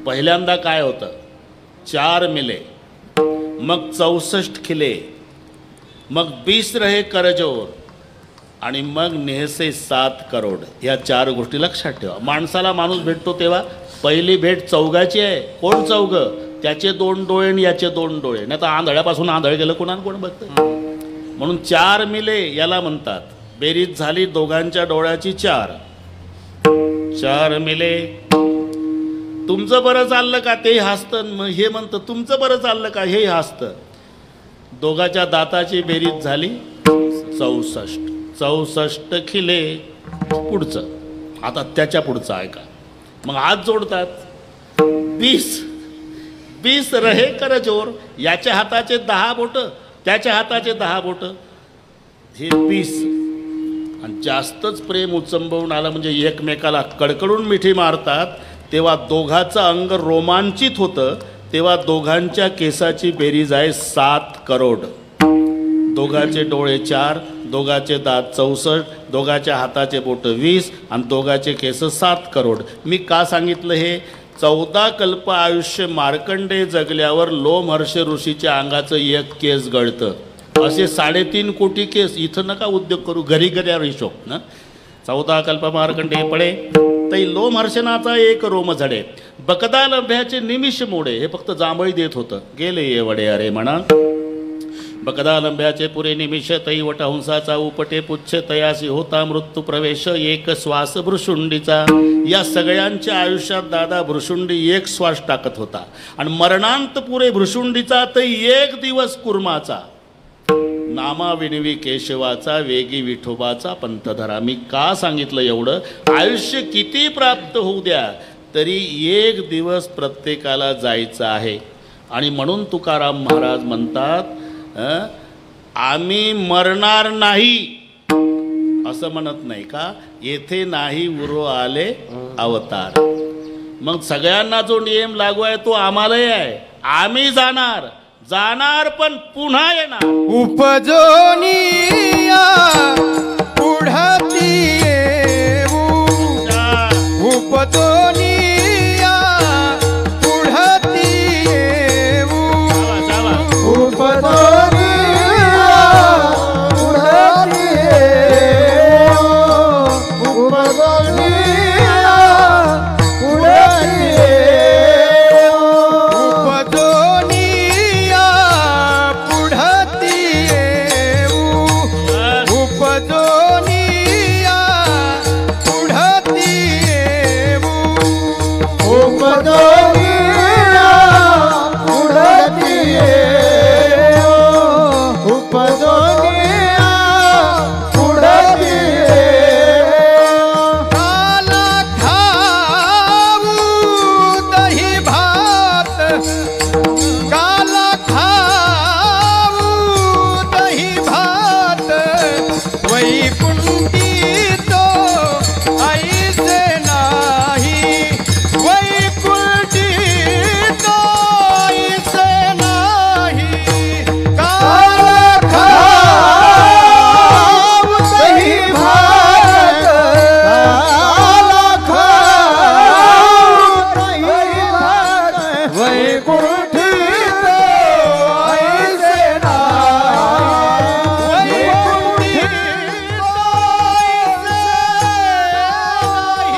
पहिल्यांदा काय होतं? 4 मिले, मग 64 खिले, मग 20 रहे करजोर, आणि मग नेहसे 7 करोड। या 4 गोष्टी लक्षात ठेवा। माणसाला माणूस भेटतो तेव्हा पहिली भेट चौघाची आहे। कोण चौघ? त्याचे 2 डोळे आणि याचे 2 डोळे, नाही तर आंधळ्यापासून आंधळ गेलं कोणाला कोण बघतं. म्हणून 4 मिले याला म्हणतात. बेरीज झाली दोघांच्या डोळ्याची 4 मिले. तुमचं बरं चाललं का ते हसतं, हे म्हणतं तुमचं बरं चाललं का हे हसतं. दोघाच्या दाताची बेरीज झाली 64 खिले. पुढचं आता त्याच्या पुढचं ऐका. मग हात जोडतात 20 रहे कर जोर. याच्या हाताचे 10 बोटं, त्याच्या हाताचे 10 बोटं, हे 20. आणि जास्तच प्रेम उचंबवून आलं म्हणजे एकमेकाला कडकडून मिठी मारतात, तेव्हा दोघाचं अंग रोमांचित होतं. तेव्हा दोघांच्या केसाची बेरीज आहे 7 करोड. दोघाचे डोळे 4, दोघाचे दात 64, दोघाच्या हाताचे बोटं 20 आणि दोघाचे केस 7 करोड. मी का सांगितलं हे? 14 कल्प आयुष्य मार्कंडे जगल्यावर लोमहर्ष ऋषीच्या अंगाचं 1 केस गळतं. असे 3.5 कोटी केस. इथं नका उद्योग करू, घरी घरी हिशोब ना. 14 कल्प मार्कंडे पडे तै लोमहर्षणाचा 1 रोम झडे. बकदा लंब्याचे निमिष मोडे. हे फक्त जांभळी देत होतं. गेले ये वडे अरे म्हणा. बकदा लंब्याचे पुरे निमिष तै वटहंसाचा उपटे पुच्छ तयासी होता मृत्यू प्रवेश 1 श्वास भ्रुशुंडीचा. या सगळ्यांच्या आयुष्यात दादा भ्रुशुंडी 1 श्वास टाकत होता. आणि मरणांत पुरे भ्रुशुंडीचा तै 1 दिवस कुर्माचा. नामा विनवी केशवाचा वेगी विठोबाचा पंथधरा. मी का सांगितलं एवढं? आयुष्य किती प्राप्त होऊ द्या तरी 1 दिवस प्रत्येकाला जायचं आहे. आणि म्हणून तुकाराम महाराज म्हणतात आम्ही मरणार नाही असं म्हणत नाही का. येथे नाही उरो आले अवतार. मग सगळ्यांना जो नियम लागू आहे तो आम्हालाही आहे. आम्ही जाणार पण पुन्हा येणार. उपजोनिया पुढती येऊ. उपजोनिया पुढती येऊ. उपजोनिया पुढती येऊ. उपजोनिया पुढती येऊ. उपजोनिया पुढती येऊ. उपजोनिया पुढती येऊ. उपजोनिया पुढती येऊ. उपजोनिया पुढती येऊ. काला खाऊ दही भात. काला खाऊ दही भात. वैकुंठी तो ऐसे नाही. वैकुंठी तो ऐसे नाही. काला खाऊ दही भात. काला खाऊ दही भात. वैकुंठी तो ऐसे नाही. वैकुंठी तो ऐसे नाही.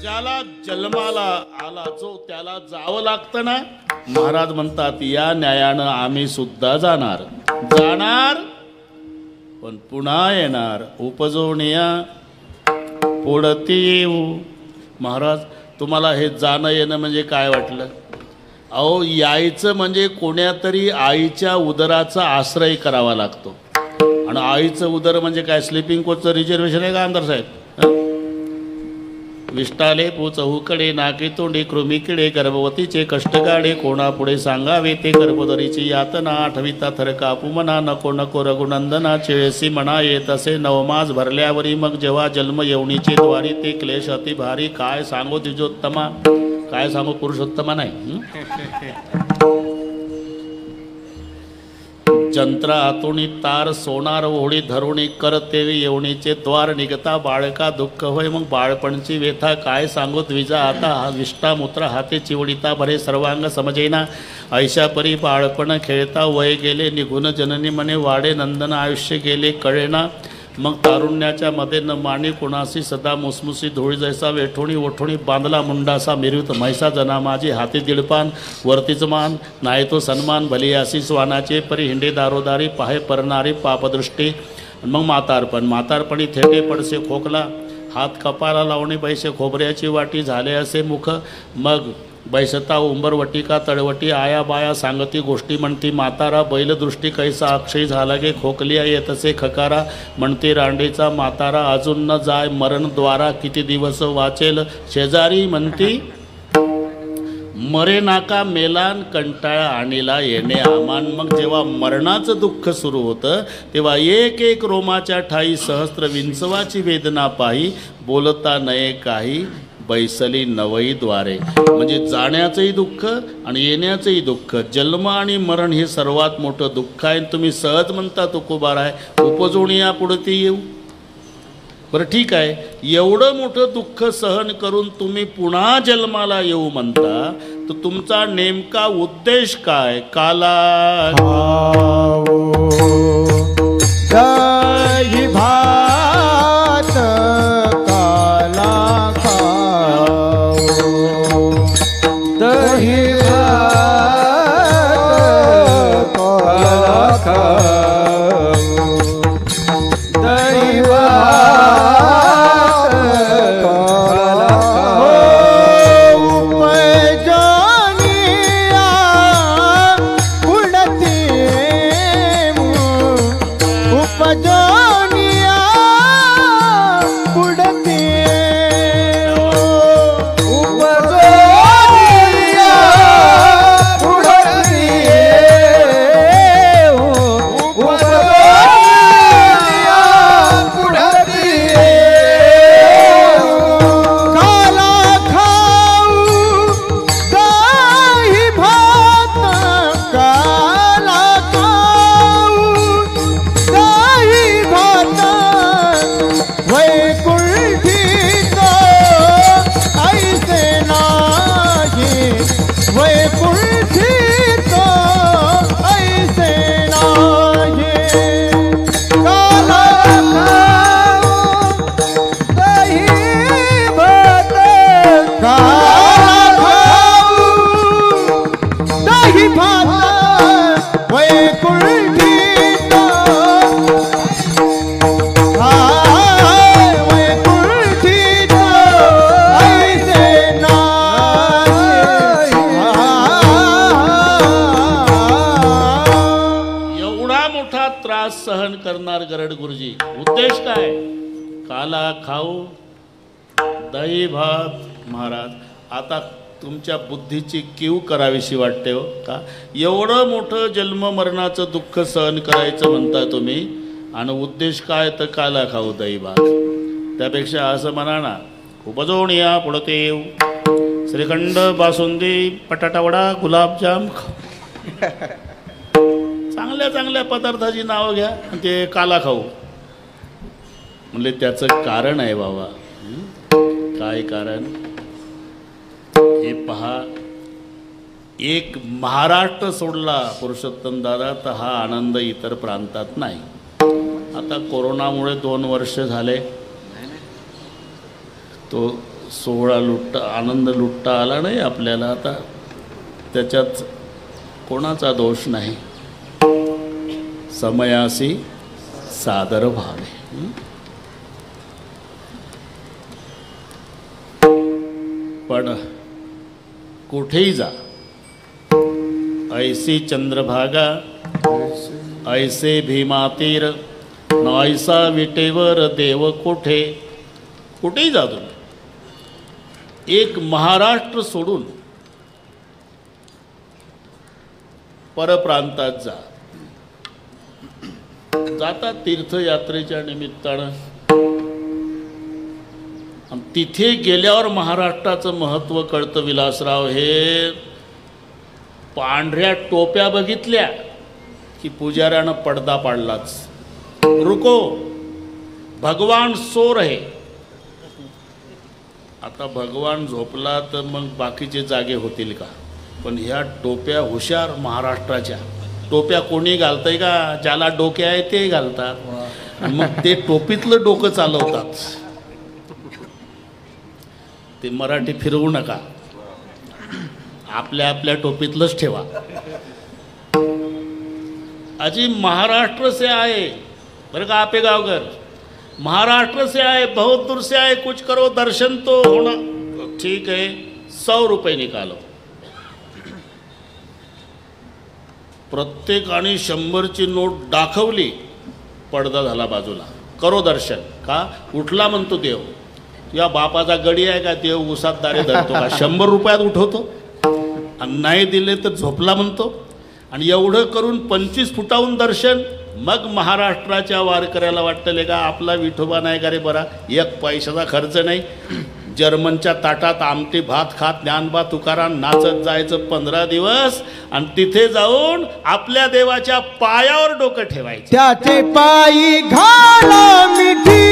ज्याला जन्माला आला जो त्याला जावं लागतं ना. महाराज म्हणतात या न्यायानं आम्ही सुद्धा जाणार पण पुन्हा येणार. उपजवणिया पुढती येऊ. महाराज तुम्हाला हे जाणं येणं म्हणजे काय वाटलं? अहो यायचं म्हणजे कोण्यातरी आईच्या उदराचा आश्रय करावा लागतो. आणि आईचं उदर म्हणजे काय? स्लीपिंग कोचचं रिझर्वेशन आहे का आमदार साहेब? विष्टाले पोचहूकडे नाके तोंडे कृमी किडे गर्भवतीचे कष्टगाडे कोणा पुढे सांगावे ते गर्भोदरीची यातना. आठविता थर कापू म्हणा नको नको रघुनंदना. चिळसी म्हणा येत असे नवमास भरल्यावरी मग जेव्हा जन्म येवणीचे द्वारी ते क्लेश अति भारी. काय सांगो द्विजोत्तमा, काय सांगो पुरुषोत्तमा नाही. जंत्रा हातोणी तार सोनार ओढी धरुणी करतेवी येवणीचे द्वार निघता बाळका दुःख होय मग बाळपणची व्यथा. काय सांगू द्विजा आता हा विष्टा मूत्र हाते चिवडिता भरे सर्वांग समजेना. ऐशा परी बाळपण खेळता वय गेले निघून जननी मने वाडे नंदन आयुष्य गेले कळेना. मग तारुण्याच्या मध्ये न मानी कुणासी सदा मुसमुसी धुळी जैसा वेठोणी ओठोणी बांधला मुंडासा मिरवित म्हैसा जना माझी हाती दीडपान वरतीच मान नाही तो सन्मान भलियासी स्वानाचे परी हिंडे दारोदारी पाहे परणारी पापदृष्टी. मग म्हातारपणी थेटे पडसे खोकला हात कपाला लावणे बैसे खोबऱ्याची वाटी झाले असे मुख. मग बैसता उंबरवटी तळवटी आया बाया सांगती गोष्टी म्हणती म्हातारा बैलदृष्टी कैसा अक्षय झाला गे खोकलिया येतसे खकारा म्हणते रांडेचा म्हातारा अजून न जाय मरणद्वारा किती दिवस वाचेल शेजारी म्हणती मरे नाका मेलान कंटाळा आणीला येणे आमान. मग जेव्हा मरणाचं दुःख सुरू होतं तेव्हा एक एक रोमाच्या ठाई सहस्त्र विंचवाची वेदना पाही बोलता नये काही बैसली नवई द्वारे. म्हणजे जाण्याचंही दुःख आणि येण्याचंही दुःख जन्म आणि मरण हे सर्वात मोठं दुःख आहे. तुम्ही सहज म्हणता तुकोबार आहे उपजून या पुढती येऊ. बरं ठीक आहे, एवढं मोठं दुःख सहन करून तुम्ही पुन्हा जन्माला येऊ म्हणता तर तुमचा नेमका उद्देश काय? काला दही भात काला खाओ दही भात काला खाओ दही भात काला खाओ उपजनिया उडती उपजनिया उडती उपजनिया उडती उपजनिया उडती काला खाऊ दही भात काला खाऊ दही भात वैकुंठीत ऐसे नाही वैकुंठीत ऐसे नाही काला खाऊ दही भात काला खाऊ दही भात वैकुंठीत वैकुंठीत ऐसे नाही. एवढा मोठा त्रास सहन करणार गरड गुरुजी उद्देश काय? काला खाऊ दही भात. महाराज आता तुमच्या बुद्धीची कीव करावीशी वाटते हो का? एवढं मोठं जन्म मरणाचं दुःख सहन करायचं म्हणता तुम्ही आणि उद्देश काय तर काला खाऊ दही भात. त्यापेक्षा असं म्हणा ना उपजवून या पुढते येऊ श्रीखंड बासुंदी बटाटा वडा गुलाबजाम चांगल्या चांगल्या पदार्थाची नावं घ्या आणि ते काला खाऊ म्हणले. त्याचं कारण आहे बाबा. काय कारण? हे पहा, एक महाराष्ट्र सोडला पुरुषोत्तम दादा तर हा आनंद इतर प्रांतात नाही. आता कोरोनामुळे 2 वर्ष झाले तो सोहळा आनंद लुटता आला नाही आपल्याला. आता त्याच्यात कोणाचा दोष नाही. समयासी सादर व्हावे. पण कुठेही जा ऐसी चंद्रभागा ऐसे भीमातीर ऐसा विटेवर देव कोठे. कुठेही जा तुम्ही एक महाराष्ट्र सोडून परप्रांतात जातात तीर्थयात्रेच्या निमित्तानं. तिथे गेल्यावर महाराष्ट्राचं महत्त्व कळतं. विलासराव हे पांढऱ्या टोप्या बघितल्या की पुजाऱ्यानं पडदा पाडलाच. रुको भगवान सो रहे. आता भगवान झोपला तर मग बाकीचे जागे होतील का? पण ह्या टोप्या हुशार महाराष्ट्राच्या. टोप्या कोणी घालतंय का? ज्याला डोके आहे ते घालतात. आणि मग ते टोपीतलं डोकं चालवतात. ते मराठी फिरवू नका, आपल्या आपल्या टोपीतलंच ठेवा. अजी महाराष्ट्र से आए, बरं का आपे गावकर, महाराष्ट्र से आए, बहुत दूर से आए, कुछ करो दर्शन तो होना. ठीक है, 100 रुपये निकालो. प्रत्येकाने 100ची नोट दाखवली, पडदा झाला बाजूला. करो दर्शन. का उठला म्हणतो देव. या बापाचा गडी आहे का देव उसात दारे धरतो का? 100 रुपयात उठवतो आणि नाही दिले तर झोपला म्हणतो. आणि एवढं करून 25 फुटाहून दर्शन. मग महाराष्ट्राच्या वारकऱ्याला वाटतं का आपला विठोबा नाही का रे बरा, 1 पैशाचा खर्च नाही. जर्मनच्या ताटात आमटी भात खात ज्ञानबा तुकाराम नाचत जायचं 15 दिवस आणि तिथे जाऊन आपल्या देवाच्या पायावर डोकं ठेवायचं. त्याचे पायी घाला मिठी,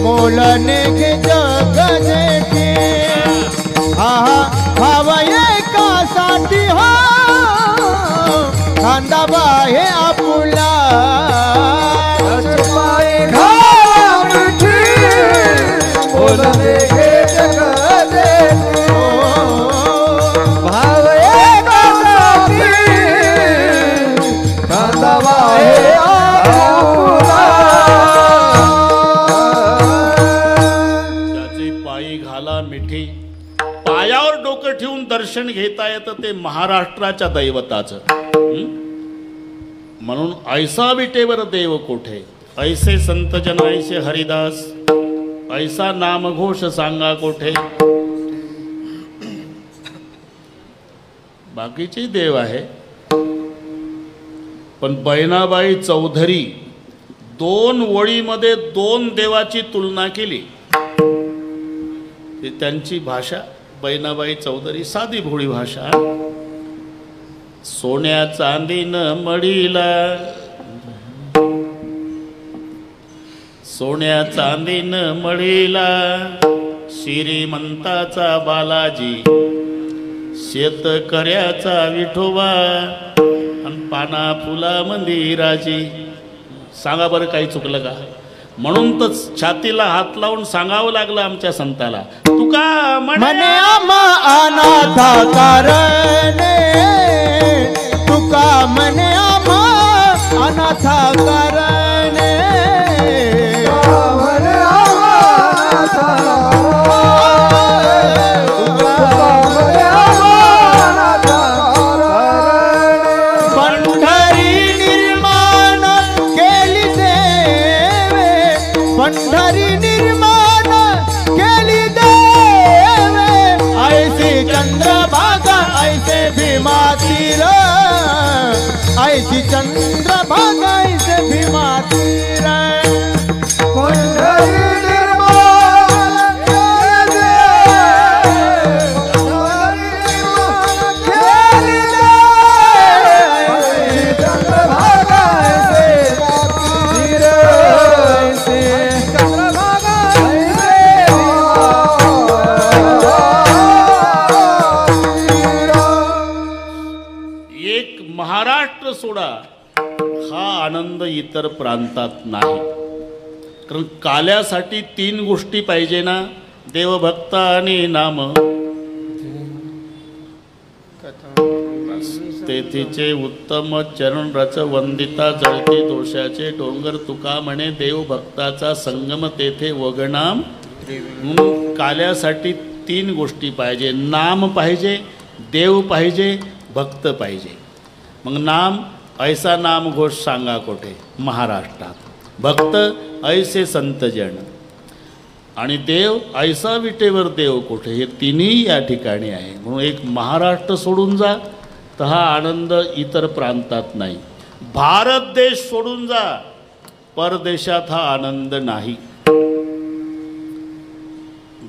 मोलने घे जग जेठी. हा भाव एकासाठी हा, खांदा बाहे आपुला. त्याचे पायी घाला मिठी, मोलने घे जग जेठी. भाव एकासाठी, खांदा बाहे आपुला. पायी घाला मिठी, पायावर डोकं ठेवून दर्शन घेता येतं ते महाराष्ट्राच्या दैवताचं. म्हणून ऐसा विटेवर देव कोठे, ऐसे संत जन ऐसे हरिदास, ऐसा नामघोष सांगा कोठे. बाकीचे देव आहे, पण बहिणाबाई चौधरी 2 ओळीमध्ये 2 देवाची तुलना केली. त्यांची भाषा बहिणाबाई चौधरी साधी भोळी भाषा. सोन्या चांदीनं मडीला, सोन्या चांदीनं मडीला, श्रीमंताचा बालाजी, शेतकऱ्याचा विठोबा आणि पाना फुला मंदिराची. सांगा बरं काही चुकलं का? म्हणून तर छातीला हात लावून सांगावं लागलं आमच्या संताला, तुका म्हणे आम्हा अनाथा कारणे, तुका म्हणे आम्हा अनाथा कारणे. म्हणे आम्हा अनाथा कारणे. पंढरी निर्माण केली देवे, पंढरी निर्माण केली देवे. ऐसी चंद्रभागा ऐसे भीमा तीर, ऐसी चंद्रभागा ऐसे भीमा तीर. पंढरी निर्माण केली देवे, ऐसी चंद्रभागा ऐसे तीर, ऐसे चंद्रभागा ऐसे एक महाराष्ट्र सोडा, हा आनंद इतर प्रांतात नाही. कारण काल्यासाठी 3 गोष्टी पाहिजे ना, देवभक्त आणि नाम. तेथीचे उत्तम चरण रच वंदिता, जळती दोषाचे डोंगर तुका म्हणे, देवभक्ताचा संगम तेथे वगनाम. म्हणून काल्यासाठी 3 गोष्टी पाहिजे, नाम पाहिजे, देव पाहिजे, भक्त पाहिजे. मग नाम, ऐसा नाम घोष सांगा कोठे, महाराष्ट्रात. भक्त ऐसे संतजन आणि देव ऐसा विटेवर देव कोठे, हे तिन्ही या ठिकाणी आहे. म्हणून एक महाराष्ट्र सोडून जा तर हा आनंद इतर प्रांतात नाही. भारत देश सोडून जा, परदेशात हा आनंद नाही.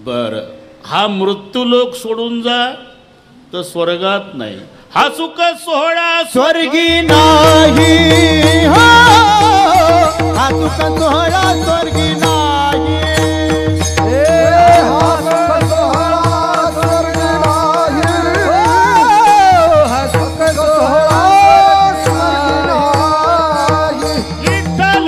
बरं, हा मृत्यूलोक सोडून जा तर स्वर्गात नाही. हा सुख सोहळा स्वर्गी नाही, हो हा सुख सोहळा स्वर्गी नाही. हा सुख सोहळा स्वर्गी नाही, हा सुख सोहळा स्वर्गी नाही. विठ्ठल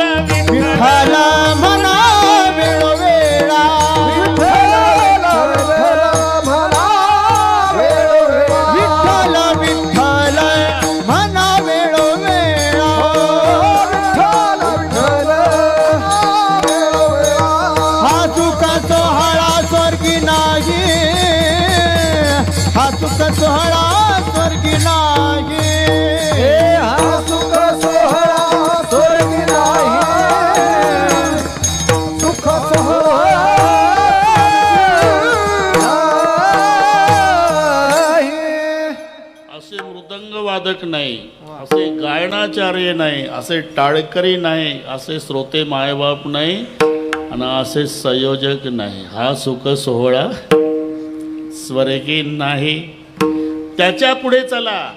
हा सुख सोहळा स्वर्गी नाही हा सुख सोहळा स्वर्गी नाही सुख सोहळा असे मृदंग वादक नाही, असे गायनाचार्य नाही, असे टाळकरी नाही, असे श्रोते मायबाप नाही आणि असे संयोजक नाही. हा सुख सोहळा स्वर्गी नाही. त्याच्या पुढे चला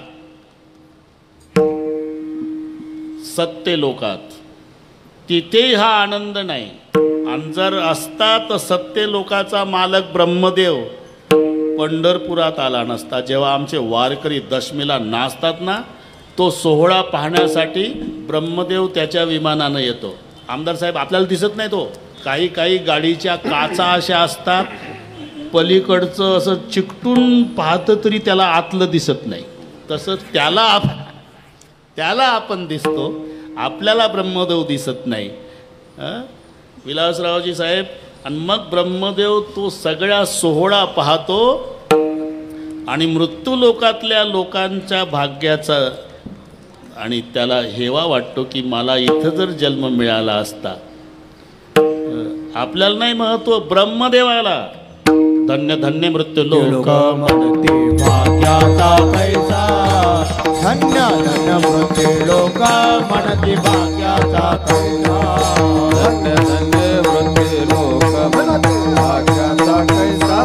सत्य लोकात, तिथे हा आनंद नाही. आणि जर असता तर सत्य लोकाचा मालक ब्रह्मदेव पंढरपुरात आला नसता. जेव्हा आमचे वारकरी दशमीला नाचतात ना, तो सोहळा पाहण्यासाठी ब्रह्मदेव त्याच्या विमानानं येतो. आमदार साहेब आपल्याला दिसत नाही तो, काही काही गाडीच्या काचा अशा असतात, पलीकडचं असं चिकटून पाहतं तरी त्याला आतलं दिसत नाही. तसं त्याला आपण दिसतो, आपल्याला ब्रह्मदेव दिसत नाही. विलासरावजी साहेब, आणि मग ब्रह्मदेव तो सगळा सोहळा पाहतो आणि मृत्यू लोकातल्या लोकांच्या भाग्याचा आणि त्याला हेवा वाटतो की मला इथं जर जन्म मिळाला असता. आपल्याला नाही महत्व, ब्रह्मदेवाला. धन्य धन्य मृत्यू लोक म्हणते भाग्याचा पैसा धन्य धन्य मृत्यू लोक म्हणते भाग्याचा पैसा धन्य धन्य मृत्यू लोक म्हणते भाग्याचा कैसा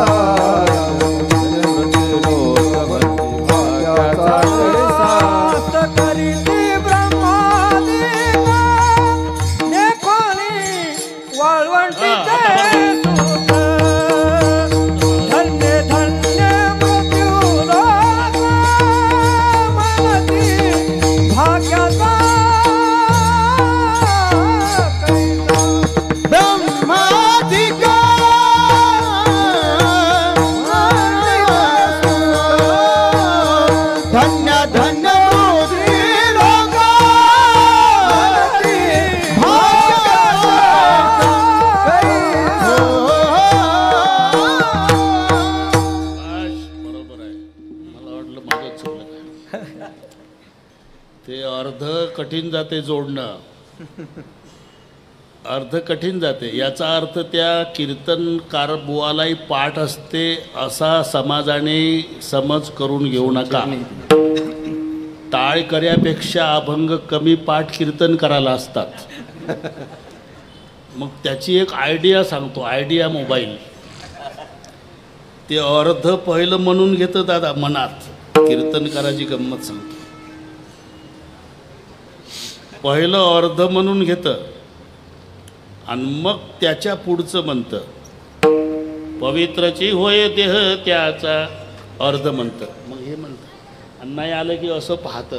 धन्य मृत्यू लोक म्हणते भाग्याचा कैसा करीती ब्रह्मादिका नेकोनी वाळवंटीचे ते अर्ध कठीण जाते जोडणं, अर्ध कठीण जाते. याचा अर्थ त्या कीर्तनकार बुवालाही पाठ असते असा समाजाने समज करून घेऊ नका. टाळकऱ्यापेक्षा अभंग कमी पाठ कीर्तन करायला असतात. मग त्याची एक आयडिया सांगतो, आयडिया मोबाईल. ते अर्ध पहिलं म्हणून घेतं दादा मनात. कीर्तनकाराची गंमत सांगतो. पहिलं अर्ध म्हणून घेतं आणि मग त्याच्या पुढचं म्हणतं. पवित्रची होय देह त्याचा अर्ध म्हणतं. मग हे म्हणतं आणि नाही आलं की असं पाहतं.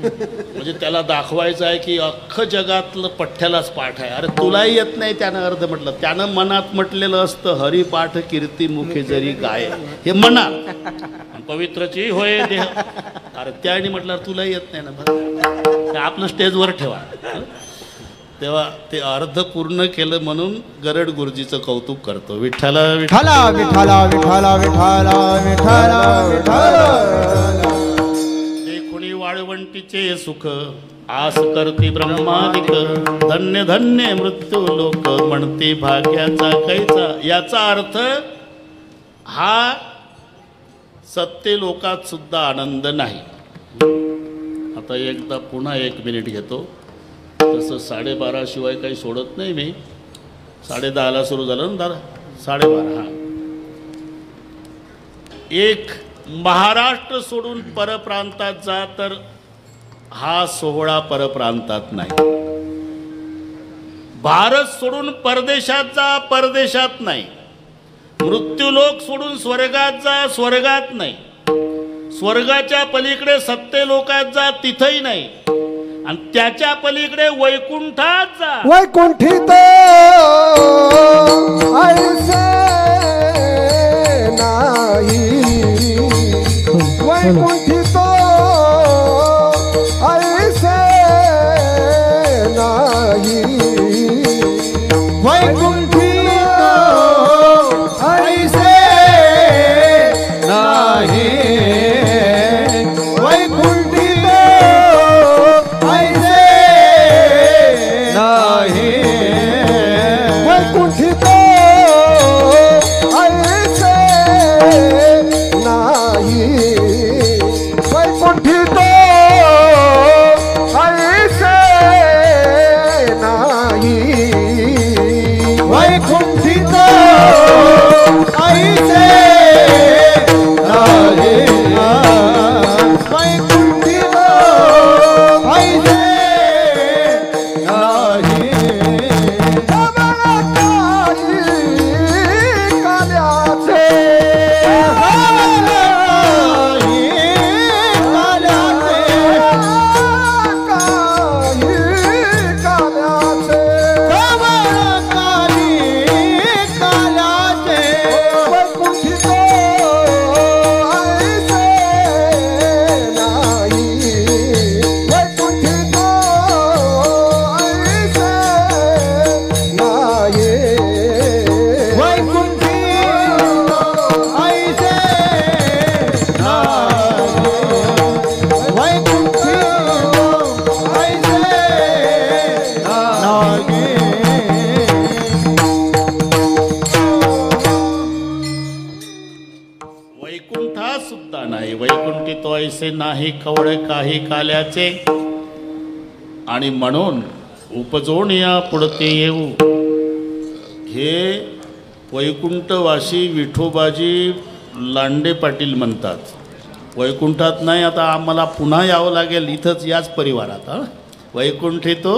म्हणजे त्याला दाखवायचं आहे की अख्खं जगातलं पठ्ठ्यालाच पाठ आहे. अरे तुलाही येत नाही त्यानं अर्ध म्हटलं. त्यानं मनात म्हटलेलं असतं हरिपाठ कीर्ती मुखे जरी गाय, हे मनात. पवित्रची होय देह, अरे त्याने म्हटलं तुलाही येत नाही ना, आपलं स्टेजवर ठेवा. तेव्हा ते अर्ध पूर्ण केलं म्हणून गरड गुरुजीचं कौतुक करतो. विठ्ठला विठ्ठला विठ्ठला विठ्ठला विठ्ठला विठ्ठला विठ्ठला देखुणी वाळवंटीचे सुख आस करती ब्रह्मादिक. धन्य धन्य मृत्यू लोक म्हणते भाग्याचा कैचा. याचा अर्थ हा सत्य लोकात सुद्धा आनंद नाही. आता एकदा पुन्हा 1 मिनिट घेतो. तसं 12:30 शिवाय काही सोडत नाही मी. 10:30ला सुरू झालं ना दादा, 12:30. हा, एक महाराष्ट्र सोडून परप्रांतात जा तर हा सोहळा परप्रांतात नाही. भारत सोडून परदेशात जा, परदेशात नाही. मृत्यूलोक सोडून स्वर्गात जा, स्वर्गात नाही. स्वर्गाच्या पलीकडे सत्य लोकात जा, तिथंही नाही. आणि त्याच्या पलीकडे वैकुंठात जा. वैकुंठित ऐसे नाही, वैकुंठित ऐसे नाही, वैकुंठी ऐसे नाही. वैकुंठा सुद्धा नाही, वैकुंठी तो ऐसे नाही कवळे काही काल्याचे, आणि म्हणून उपजोन या पुढते येऊ. हे वैकुंठवासी विठोबाजी लांडे पाटील म्हणतात. वैकुंठात नाही, आता आम्हाला पुन्हा यावं लागेल इथंच याच परिवारात. वैकुंठी तो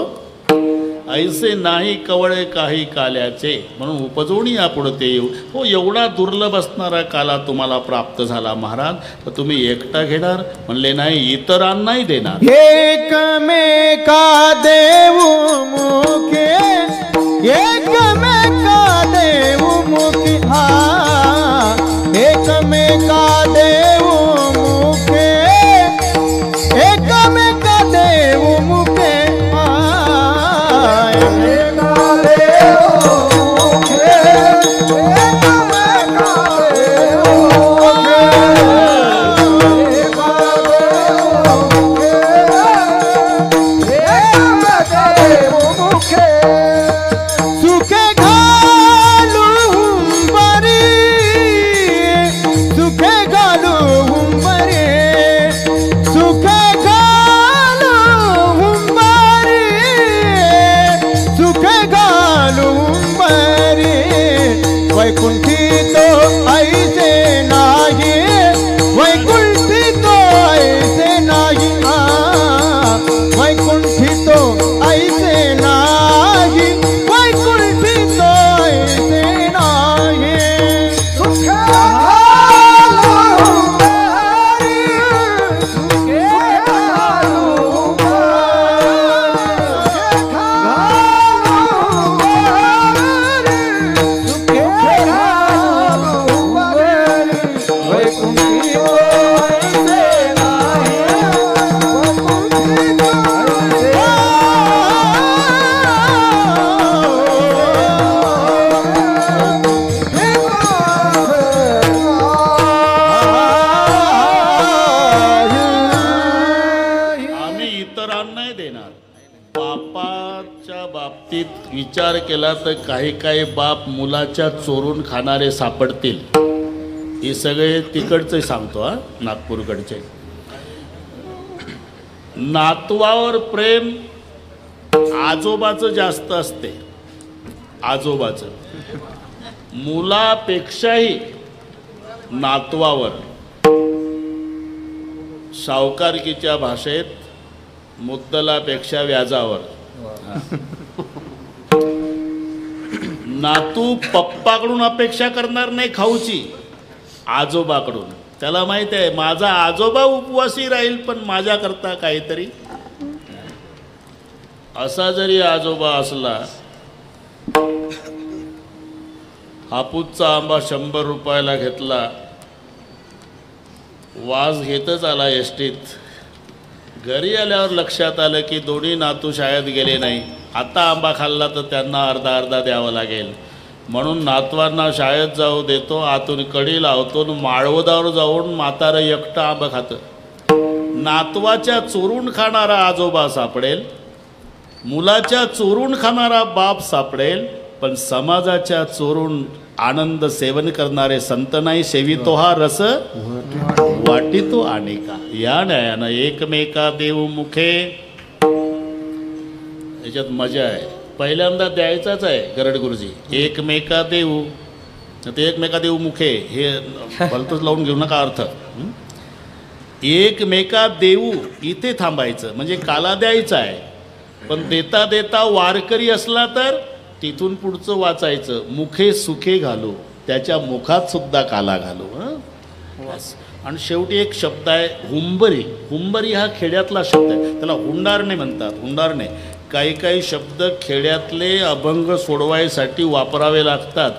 ऐसे नाही कवळे काही काल्याचे, म्हणून उपजवून या पुढते येऊ. हो, एवढा दुर्लभ असणारा काला तुम्हाला प्राप्त झाला महाराज, तर तुम्ही एकटा घेणार म्हणले नाही, इतरांनाही देणार. एकमेका देऊ मुखे, एकमेका देऊ मुखे, हा एकमेका देऊ मुखे, एकमेका देऊ मुखे, वैकुंठी तो ऐसे नाही, वैकुंठी तो ऐसे नाही, वैकुंठी तो ऐसे नाही, वैकुंठी तो ऐसे नाही. विचार केला तर काही काही बाप मुलाच्या चोरून खाणारे सापडतील. हे सगळे तिकडचे सांगतो, नागपूरकडचे. नातवावर प्रेम आजोबाचं जास्त असते, आजोबाचं. मुलापेक्षाही नातवावर, सावकारकीच्या भाषेत मुद्दलापेक्षा व्याजावर. नातू पप्पाकडून अपेक्षा करणार नाही खाऊची, आजोबाकडून. त्याला माहित आहे माझा आजोबा उपवासी राहील पण माझ्याकरता काहीतरी. असा जरी आजोबा असला, हापूसचा आंबा 100 रुपयाला घेतला, वास घेतच आला एसटीत. घरी आल्यावर लक्षात आलं की दोन्ही नातू शाळेत गेले नाही. आता आंबा खाल्ला तर त्यांना अर्धा अर्धा द्यावा लागेल, म्हणून नातवांना शाळेत जाऊ देतो, आतून कडी लावतो, माळवदावर जाऊन म्हातारं एकटं आंबा खातं. नातवाच्या चोरून खाणारा आजोबा सापडेल, मुलाच्या चोरून खाणारा बाप सापडेल, पण समाजाच्या चोरून आनंद सेवन करणारे संत नाही. सेवितो हा रस वाटितो अनेका. या न्यायानं एकमेका देऊ मुखे. याच्यात मजा आहे. पहिल्यांदा द्यायचाच आहे गरड गुरुजी, एकमेका देऊ. ते एकमेका देऊ मुखे हे भलतंच लावून घेऊ नका अर्थ. एकमेका देऊ इथे थांबायचं, म्हणजे काला द्यायचा आहे, पण देता देता वारकरी असला तर तिथून पुढचं वाचायचं. मुखे सुखे घालू, त्याच्या मुखात सुद्धा काला घालू. आणि शेवटी एक शब्द आहे हुंबरी. हुंबरी हा खेड्यातला शब्द आहे, त्याला हुंडारणे म्हणतात. हुंडारणे काही काही शब्द खेड्यातले अभंग सोडवायसाठी वापरावे लागतात.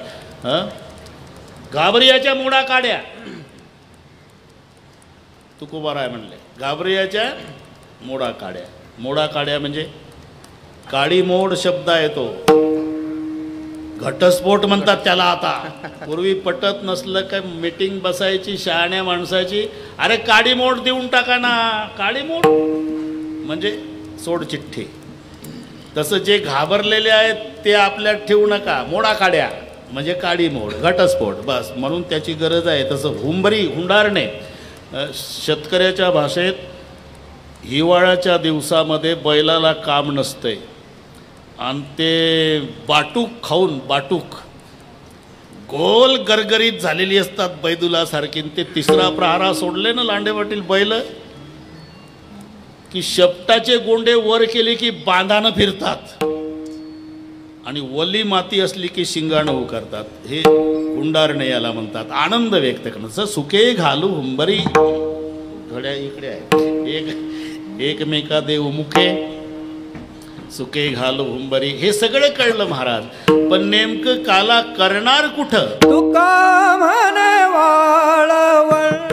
घाबरियाच्या मोडा काड्या, तुकोबाराय म्हणले, घाबरियाच्या मोडा काड्या. मोडा काड्या म्हणजे काडी मोड शब्द आहे तो. घटस्फोट म्हणतात त्याला आता. पूर्वी पटत नसलं काय मीटिंग बसायची शहाण्या माणसाची, अरे काडी मोड देऊन टाका ना. काडी मोड म्हणजे सोड चिठ्ठी. तसं जे घाबरलेले आहेत ते आपल्यात ठेवू नका. मोडा काड्या म्हणजे काडी मोड, घटस्फोट, बस. म्हणून त्याची गरज आहे. तसं हुंबरी, हुंडारणे शेतकऱ्याच्या भाषेत हिवाळ्याच्या दिवसामध्ये बैलाला काम नसते आणि ते बाटूक खाऊन, बाटूक गोल गरगरीत झालेली असतात बैदुलासारखी. ते तिसरा प्रहारा सोडले ना लांडेवाटील बैल की शेपटाचे गोंडे वर केले की बांधानं फिरतात आणि वली माती असली की शिंगाणं उकारतात. हे हुंडारणे याला म्हणतात. आनंद व्यक्त करणं. सुके घालू हुंबरी, घड्या इकडे आहे, एकमेका देव मुखे, सुके घालू हुंबरी. हे सगळं कळलं महाराज, पण नेमकं काला करणार कुठं? तुका म्हणे वाळवंट,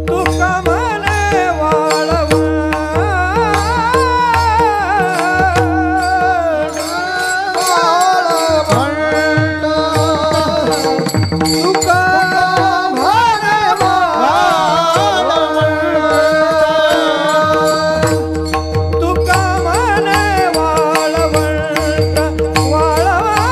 तुका म्हणे वाळवंट, तुका म्हणे वाळवंट, तुका म्हणे वाळवंट, वाळवंट,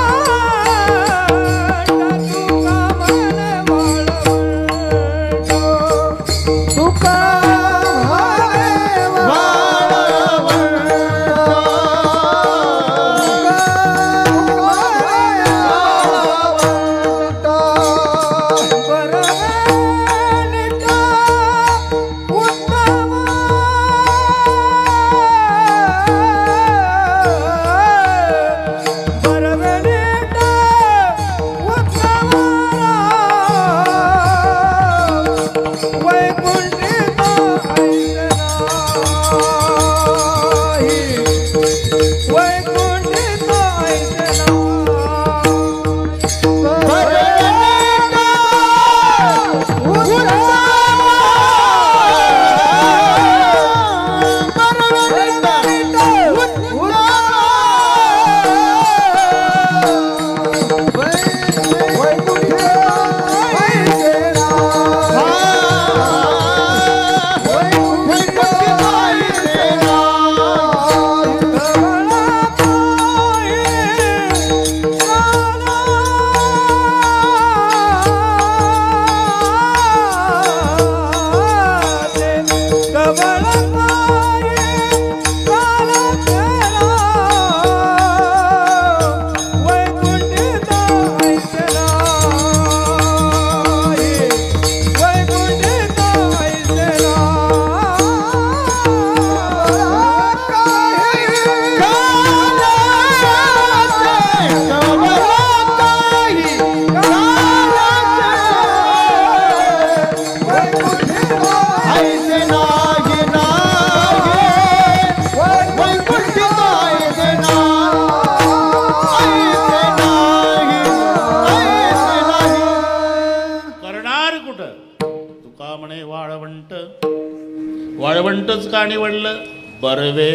तुका म्हणे वाळवंट, तुका म्हणे वाळवंटच का निवडलं? बर्वे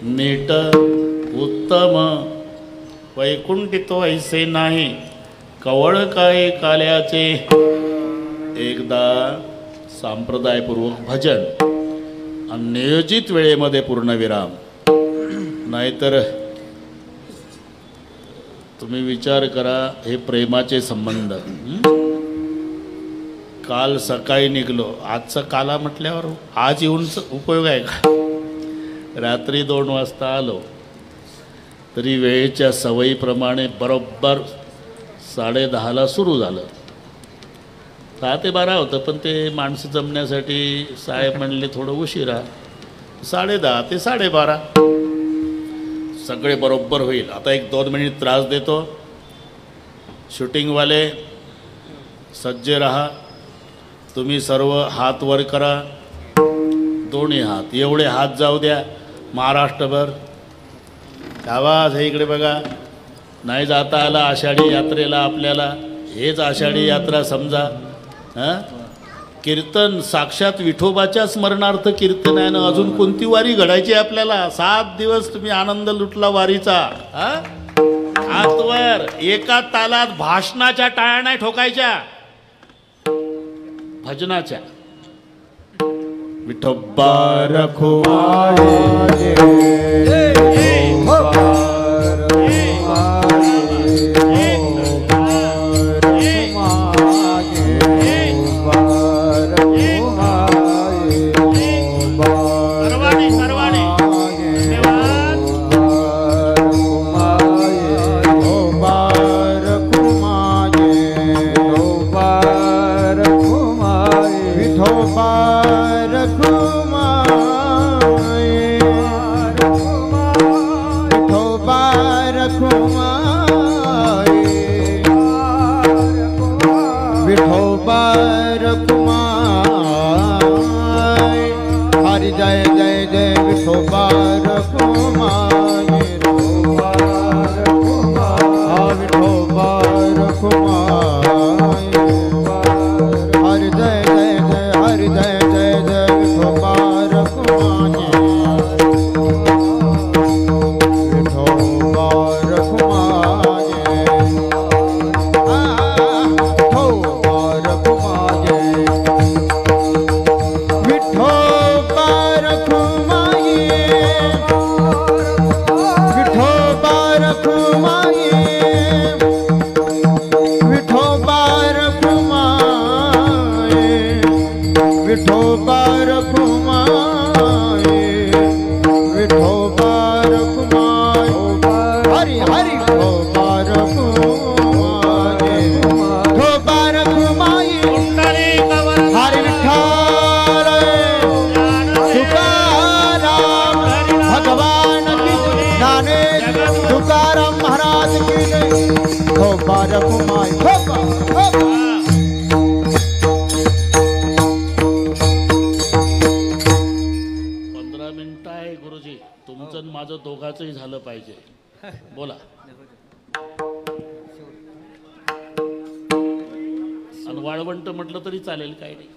नीट उत्तम वैकुंठी तो ऐसे नाही, कवळ काय काल्याचे. एकदा संप्रदायपूर्वक भजन आणि नियोजित वेळेमध्ये पूर्णविराम. नाहीतर तुम्ही विचार करा, हे प्रेमाचे संबंध. काल सकाळी निघलो, आजचा काला म्हटल्यावर आज येऊन उपयोग आहे का? रात्री 2 वाजता आलो तरी वेळेच्या सवयीप्रमाणे बरोबर 10:30ला सुरू झालं. 10 ते 12 होतं, पण ते माणसं जमण्यासाठी साहेब म्हणले थोडं उशिरा, 10:30 ते 12:30 सगळे बरोबर होईल. आता 1-2 मिनिट त्रास देतो. शूटिंगवाले सज्ज रहा, तुम्ही सर्व हात वर करा, दोन्ही हात, एवढे हात जाऊ द्या महाराष्ट्रभर. आवाज हे इकडे बघा. नाही जाता आला आषाढी यात्रेला आपल्याला, हेच आषाढी यात्रा समजा. कीर्तन साक्षात विठोबाच्या स्मरणार्थ कीर्तन आहे ना. अजून कोणती वारी घडायची आपल्याला? 7 दिवस तुम्ही आनंद लुटला वारीचा. आतवर एका तालात भाषणाच्या टाळ्या नाही ठोकायच्या, भजनाच्या. विठोबा रखवाले विठोबा रखुमाई हरि जय जय जय विठोबा रखुमाई विठोबा रखुमाई हरि जय जय जय हरि जय जय जय विठोबा रखुमाई विठोबा रखुमाई विठोबा रखुमाई विठोबा रखुमाई हरि हरि विठोबा रखुमाई विठोबा रखुमाई हरि विठ्ठल तुकाराम भगवान की ज्ञानेश तुकाराम महाराज की जय विठोबा रखुमाई विठोबा 15 मिनिटं आहे गुरुजी, तुमचं आणि माझं दोघांचंही झालं पाहिजे. बोला. आणि वाळवंट म्हटलं तरी चालेल, काही नाही.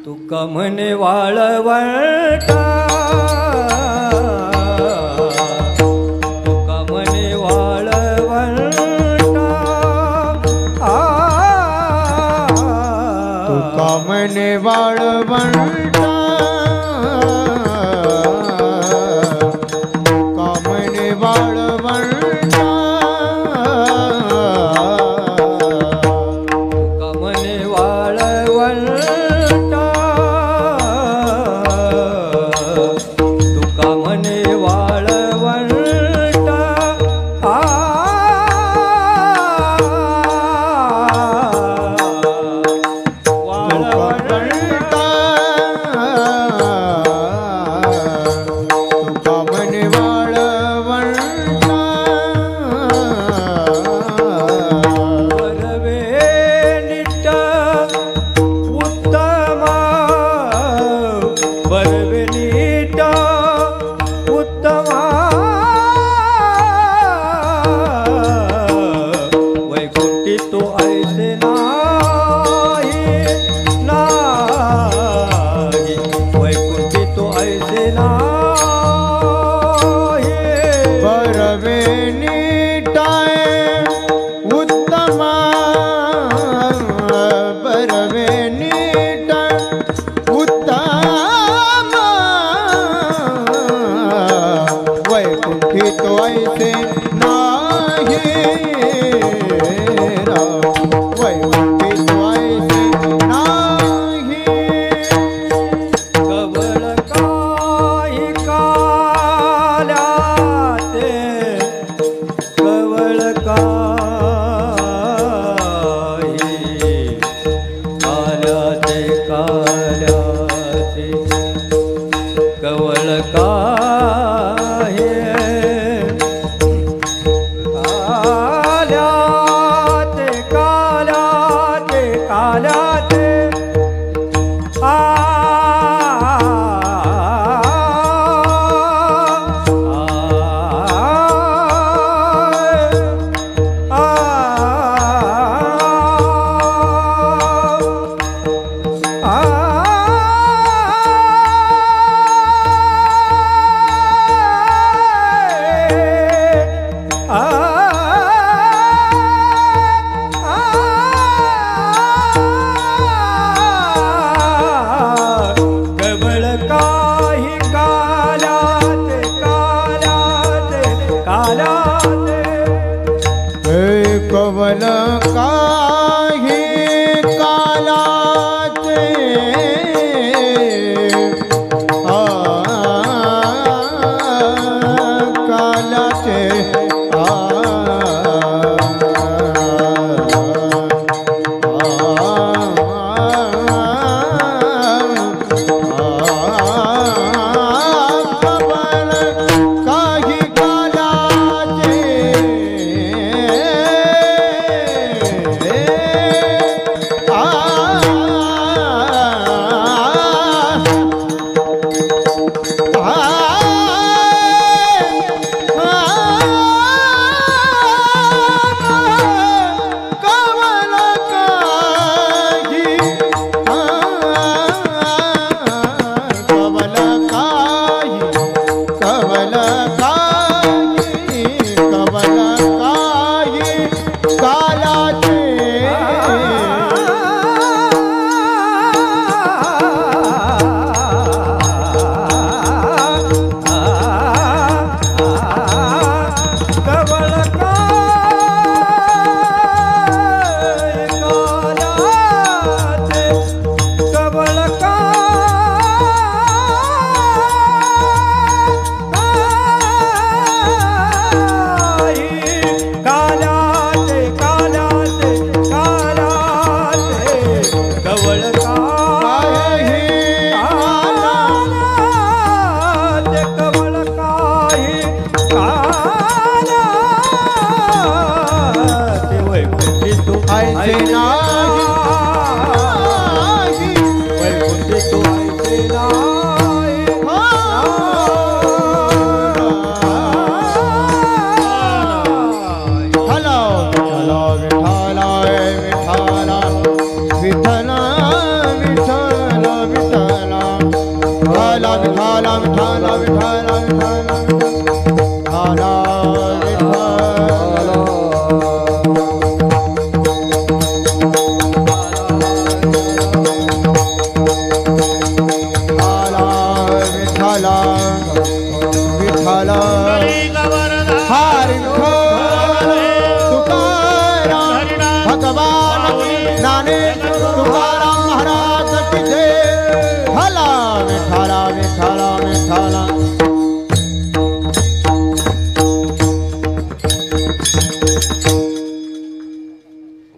तुका म्हणे वाळवंटा तुका म्हणे वाळवंटा तुका म्हणे वाळवंटा तुका म्हणे वाळवंटा कवल काही कालाचे कालाचे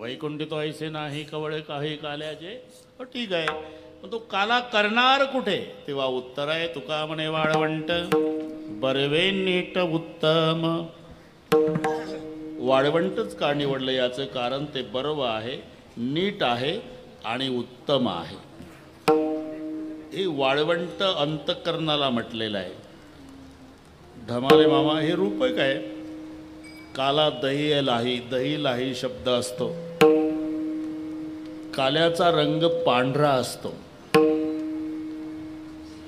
वैकुंठी तो ऐसे नाही कवळे काही काल्याचे. ठीक आहे, पण तो काला करणार कुठे? तेव्हा उत्तर आहे तुका म्हणे वाळवंट बरवे नीट उत्तम. वाळवंटच का निवडलं याचं कारण ते बर्व आहे, नीट आहे आणि उत्तम आहे. हे वाळवंट अंतःकरणाला म्हटलेलं आहे. धमाले मामा हे रूप आहे काय? काला दही लाही, दही लाही शब्द असतो. काल्याचा रंग पांढरा असतो,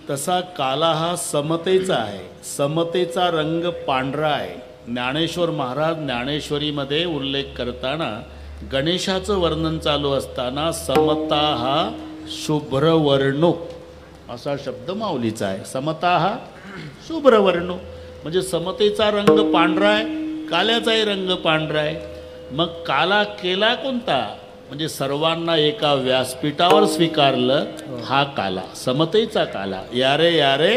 तसा काला हा समतेचा आहे. समतेचा रंग पांढरा आहे. ज्ञानेश्वर महाराज ज्ञानेश्वरीमध्ये उल्लेख करताना गणेशाचं वर्णन चालू असताना समता हा शुभ्र वर्णो असा शब्द माऊलीचा आहे. समता हा शुभ्र वर्णो म्हणजे समतेचा रंग पांढरा आहे, काल्याचाही रंग पांढरा आहे. मग काला केला कोणता? म्हणजे सर्वांना एका व्यासपीठावर स्वीकारलं हा काला, समतेचा काला. यारे यारे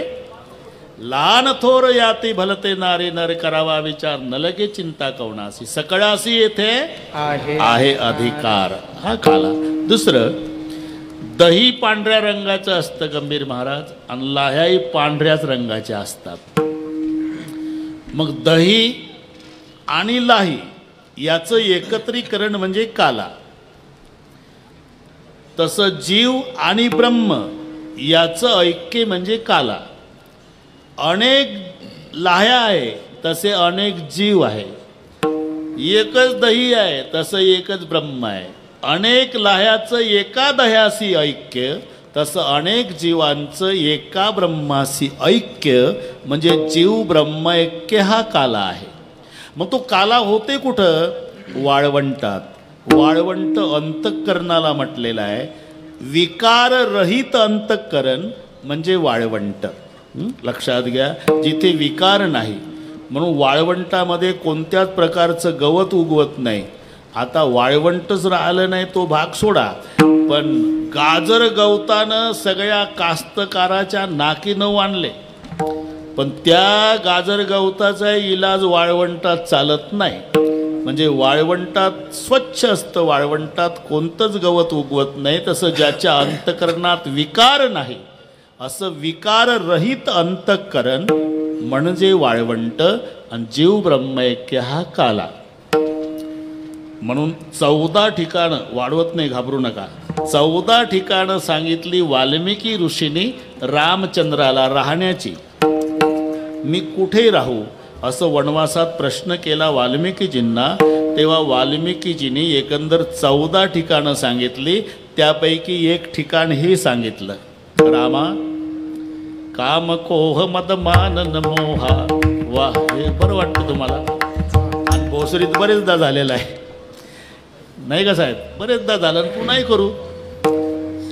लहान थोर याती भलते नारे नर करावा विचार नलगे चिंता कवनासी सकळासी येथे आहे अधिकार, हा काला. दुसरं दही पांढऱ्या रंगाचं असतं गंभीर महाराज, आणि लाह्याही पांढऱ्याच रंगाच्या असतात. मग दही आणि लाही याचं एकत्रीकरण म्हणजे काला. तसं जीव आणि ब्रह्म याचं ऐक्य म्हणजे काला. अनेक लाह्या आहे तसे अनेक जीव आहे. एकच दही आहे तसं एकच ब्रह्म आहे. अनेक लाह्याचं एका दह्याशी ऐक्य तसं अनेक जीवांचं एका ब्रह्माशी ऐक्य म्हणजे जीव ब्रह्म ऐक्य हा काला आहे. मग तो काला होते कुठं? वाळवंटात. वाळवंट अंतःकरणाला म्हटलेला आहे. विकाररहित अंतःकरण म्हणजे वाळवंट. लक्षात घ्या, जिथे विकार नाही. म्हणून वाळवंटामध्ये कोणत्याच प्रकारचं गवत उगवत नाही, आता वाळवंटच राहिलं नाही तो भाग सोडा, पण गाजर गवतानं सगळ्या कास्तकाराच्या नाकीनं आणले, पण त्या गाजर गवताचा इलाज वाळवंटात चालत नाही. म्हणजे वाळवंटात स्वच्छ असतं, वाळवंटात कोणतंच गवत उगवत नाही. तसं ज्याच्या अंतकरणात विकार नाही, असं विकाररहित अंतःकरण म्हणजे वाळवंट, आणि जीव ब्रह्मैक्य हा काला. म्हणून 14 ठिकाणं वाढवत नाही, घाबरू नका, 14 ठिकाणं सांगितली वाल्मिकी ऋषींनी रामचंद्राला राहण्याची. मी कुठे राहू असं वनवासात प्रश्न केला वाल्मिकीजींना, तेव्हा वाल्मिकीजींनी एकंदर 14 ठिकाणं सांगितली. त्यापैकी एक ठिकाण हे सांगितलं, रामा काम कोह मद मानन मोहा. वाह, हे बरं वाटतं तुम्हाला, आणि भोसरीत बरेचदा झालेलं आहे नाही का साहेब, बरेचदा झालं, पुन्हाही करू.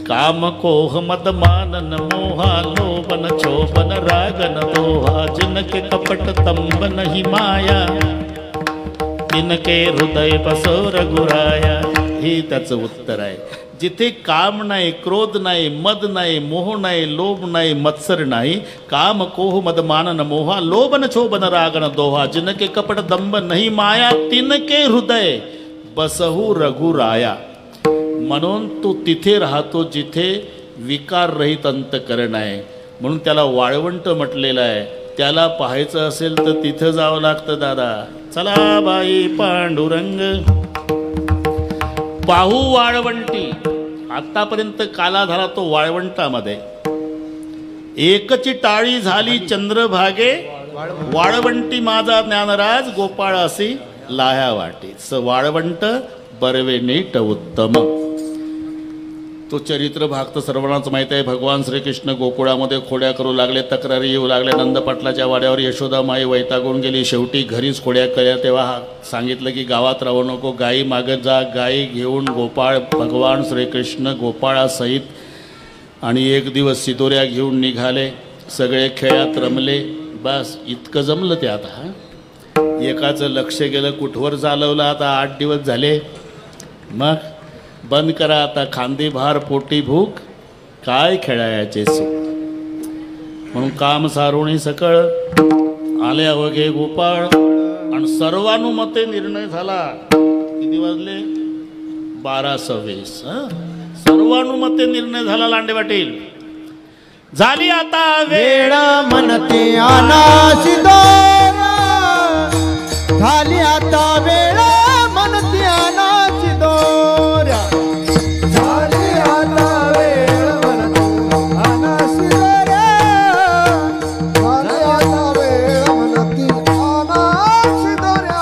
काम कोह मद मानन मोहा लोभन क्षोभन रागन दोहा जिनके कपट तंब नहीं माया तिनके हृदय बसोर गुराया. हे त्याचं उत्तर आहे. जिथे काम नाही, क्रोध नाही, मद नाही, मोह नाही, लोभ नाही, मत्सर नाही, काम कोह मद मानन मोहा लोभन क्षोभन रागन दोहा जिनके कपट दंब नहीं माया तिनके हृदय बसहू रघुराया. म्हणून तो तिथे राहतो जिथे विकाररहित अंतकरण आहे, म्हणून त्याला वाळवंट म्हटलेलं आहे. त्याला पाहायचं असेल तर तिथं जावं लागतं दादा. चला बाई पांडुरंग पाहू वाळवंटी. आतापर्यंत काला झाला तो वाळवंटामध्ये. एकची टाळी झाली चंद्रभागे वाळवंटी माझा ज्ञानराज गोपाळ असी लाह्या वाटी. वाळवंट बरवे नीट उत्तम. तो चरित्र भाग तर सर्वांनाच माहीत आहे. भगवान श्रीकृष्ण गोकुळामध्ये खोड्या करू लागले, तक्रारी येऊ लागल्या. नंदपाटलाच्या वाड्यावर यशोदामाई वैतागून गेली. शेवटी घरीच खोड्या केल्या. तेव्हा सांगितलं की गावात राहू नको, गायी मागत जा. गायी घेऊन गोपाळ भगवान श्रीकृष्ण गोपाळासहित आणि एक दिवस सिदोऱ्या घेऊन निघाले. सगळे खेळात रमले. बस इतकं जमलं ते. आता एकाचं लक्ष गेलं, कुठवर चालवलं. आता 8 दिवस झाले. मग बंद करा आता. खांदी भार पोटी भूक काय खेळायचे सुख. म्हणून काम सारुणी सकळ आले अवघे गोपाळ. आणि सर्वानुमते निर्णय झाला. किती वाजले? 12:26. सर्वानुमते निर्णय झाला. लांडे पाटील झाली आता वेळ म्हणते अनाशी दोरा. झाली आता वेळ म्हणते अनाशी दोरा. झाली आता वेळ म्हणते अनाशी दोरा. झाली आता वेळ म्हणते अनाशी दोरा.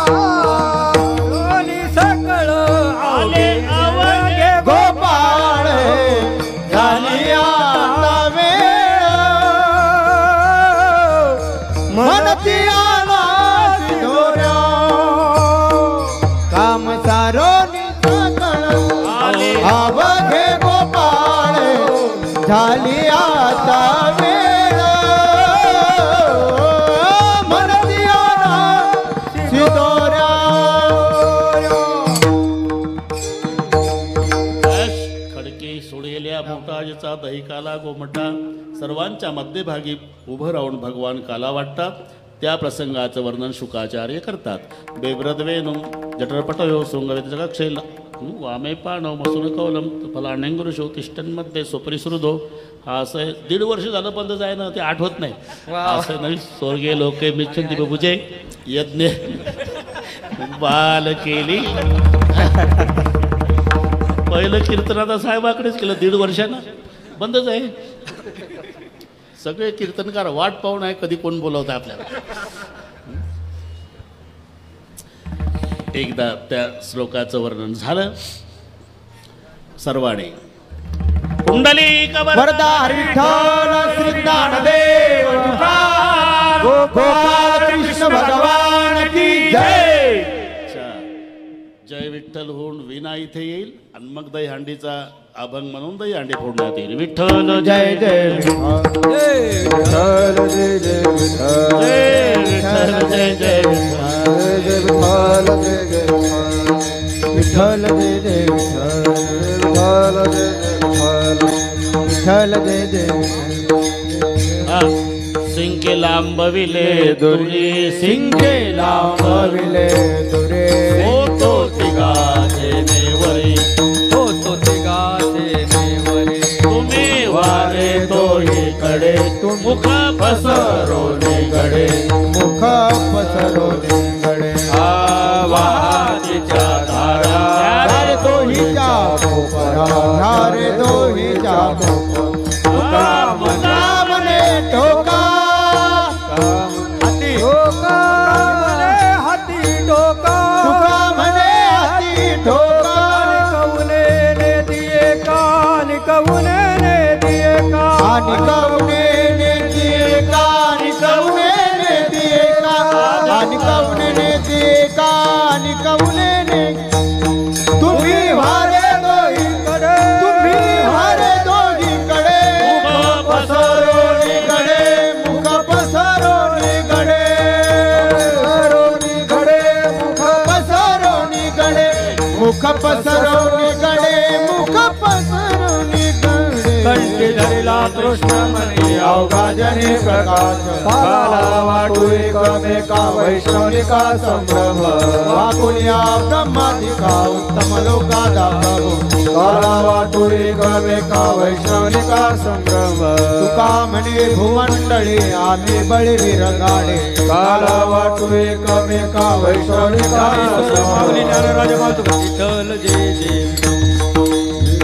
दोन्ही सकळ आले अवघे गोपाळ. झाली आता वेळ म्हणते अनाशी दोरा. काम सारोनी अवघे गोपाळ. झाली आता वेळ म्हणते अनाशी दोरा. खडके सोडलेल्या मोठाजीचा दहिकाला गोमटा. सर्वांच्या मध्यभागी उभं राहून भगवान काला वाटतात. त्या प्रसंगाचं वर्णन शुकाचार्य करतात. बेब्रद्वेनु जठरपटयो शृंगवेदकक्षेल वामे पाणव मसून कौलम फलाण्यंगुर शोतिष्ठन्मध्ये सुपरिसृदो. हा असं 1.5 वर्ष झालं बंद जाय ना, ते आठवत नाही. असं नाही. स्वर्गीय लोके मिच्छन्ति बबुजे यज्ञ बाल केली. पहिलं कीर्तन आता साहेबाकडेच केलं. 1.5 वर्षानं बंदच आहे. सगळे कीर्तनकार वाट पाहून आहे कधी कोण बोलवतं आपल्याला. एकदा त्या श्लोकाचं वर्णन झालं. सर्वांनी कुंडलिक वरदा विठ्ठल श्री ज्ञानदेव तुकाराम. गोपाळ कृष्ण भगवान की जय. जय विठ्ठल होऊन विना इथे येईल आणि मग दहीहंडीचा अभंग म्हणून दहीहंडी फोडण्यात येईल. विठ्ठल जय जय विठ्ठल. विठ्ठल जय जय विठ्ठल. जय विठ्ठल जय जय विठ्ठल. जय जय विठ्ठल. जय जय विठ्ठल. विठ्ठल जय जय हा. सिंके लांबविले दुरी सिंगे लांबविले दुरे होतो तिघाचे नेवरे होतो तिघाचे नेवरे तुम्ही वारे तोहीकडे मुख पसरवणे गडे मुख पसरवणे गडे वाहातीच्या धारा धारे तोहीच्या कोपरा धारे तोहीच्या कोपरा मुका म्हणे ठोका हाती ठोका म्हणे हाती ठोका तुका म्हणे हाती ठोका कवने ने दिए कान कवने ने दिए कान आणि कवने ने दिए का आणि कवने ने दिए का आणि कवने ने दिए का आणि कवने ने तुम्ही वारे दोहीकडे तुम्ही वारे दोहीकडे मुख पसरवणे गडे मुख पसरवणे गडे मुख पसरवणे गडे मुख पसरवणे गडे मुख पसरवणे गडे कंठी धरिला कृष्ण म्हणे अवघा जने प्रकाश पाला वाटू एकमेका वैष्णविका संभ्रम वाकुल्या ब्रह्मादिका उत्तम लोकादा प्रभू काला वाटू एकमेका वैष्णविका संभ्रम तुका म्हणे भूमंडळी आम्ही बळीवीर गाडे काला वाटू एकमेका वैष्णविका माऊली ज्ञानराज मातु विठ्ठल जय जय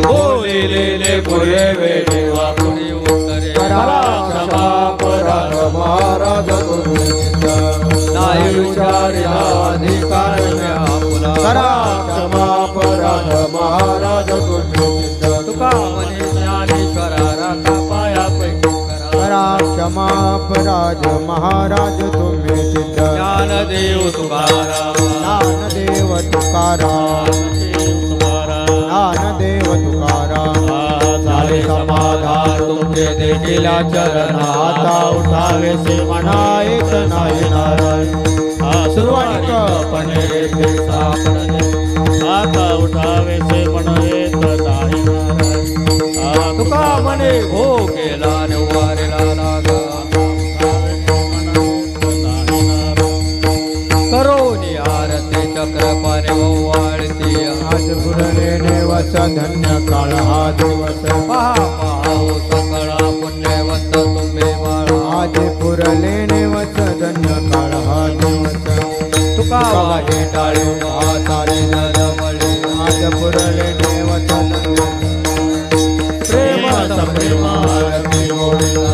बोलिले पुरे वेळे वाकुडी उत्तरे करा क्षमा पराध महाराज नाही विचारिला अधिकार आपला करा क्षमा पराध महाराज तुका म्हणे ज्ञानेश्वरा राखा पायापैकी करा क्षमा पराध महाराज तुम्ही सिद्ध ज्ञानदेव तुकाराम ज्ञानदेव तुकाराम ज्ञानदेव तुकाराम झाले समाधान तुमचे देखील चरण आता उठावे से म्हणा एक नाही नारायण सुरुवातीपणे येथे सापडले आता उठावे से पण येत नाही नारायण. तुका म्हणे भो केला निवारेला लागा करोनी आरती चक्रपाने वाळती आज पुरलेले वस धन्य काळ हा दिवस पहा पाहू सकळा पुण्यवंत तुम्ही बाळा आज पुरलेले वस धन्य काळ हा दिवस तुका वाटे टाळी हाताने नरमळी आज पुरलेले वस प्रेम आरती ओढला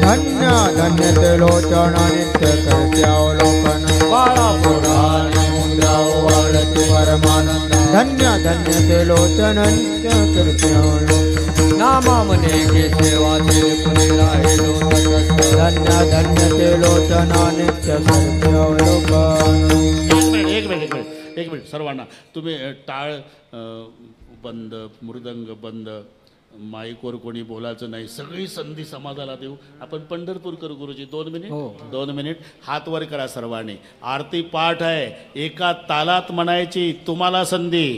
धन्य धन्य ते लोचन नित्य करते अवलोकन बाळा पुराणे मुद्रा वाळती परमानंद धन्य धन्य ते लोचन नित्य करते अवलोकन नामा म्हणे की सेवातील पुणे राहिलो तटस्थ धन्य धन्य ते लोचन नित्य करते अवलोकन एक मिनिट सर्वांना तुम्ही टाळ बंद मृदंग बंद माईकवर कोणी बोलायचं नाही सगळी संधी समाजाला देऊ आपण पंढरपूर करू गुरुजी 2 मिनिट 2 मिनिट हात वर करा सर्वांनी आरती पाठ आहे एका तालात म्हणायची तुम्हाला संधी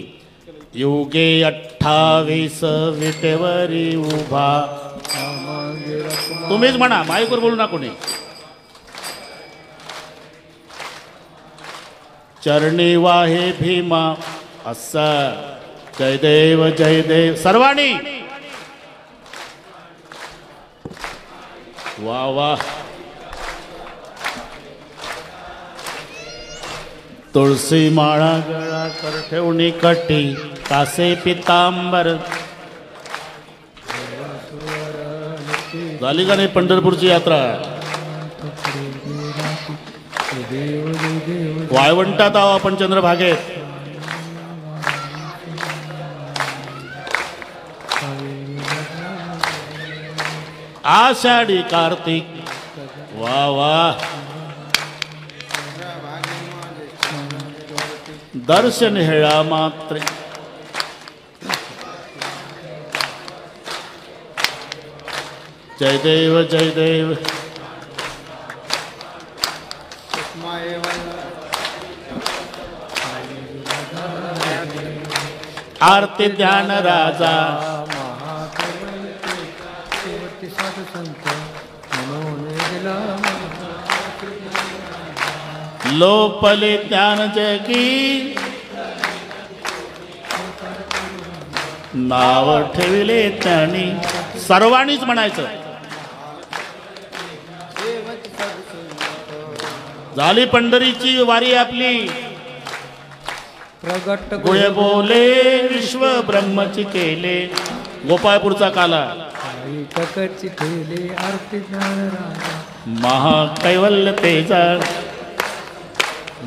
युगे 28 विटेवरी उभा तुम्हीच म्हणा माईकवर बोलू ना कोणी चरणी वाहे भीमा असा जयदेव जयदेव सर्वांनी वा वा तुळसी माळा गळा कर ठेवणी कटी कासे पितांबर झाली का नाही पंढरपूरची यात्रा वाळवंटात आहो आपण चंद्रभागेत आषाढी कार्तिक वा वा दर्शन हेळा मात्र जयदेव जयदेव आरती ध्यान राजा संत मनोनिधिला लोपले ज्ञान जगी नाव ठेविले त्यांनी. सर्वांनीच म्हणायचं. झाली पंढरीची वारी आपली. प्रगट गुळे बोले विश्व ब्रह्मची केले. गोपाळपूरचा काला टकची ठेले आरती ज्ञान राजा महाकैवल्य तेजा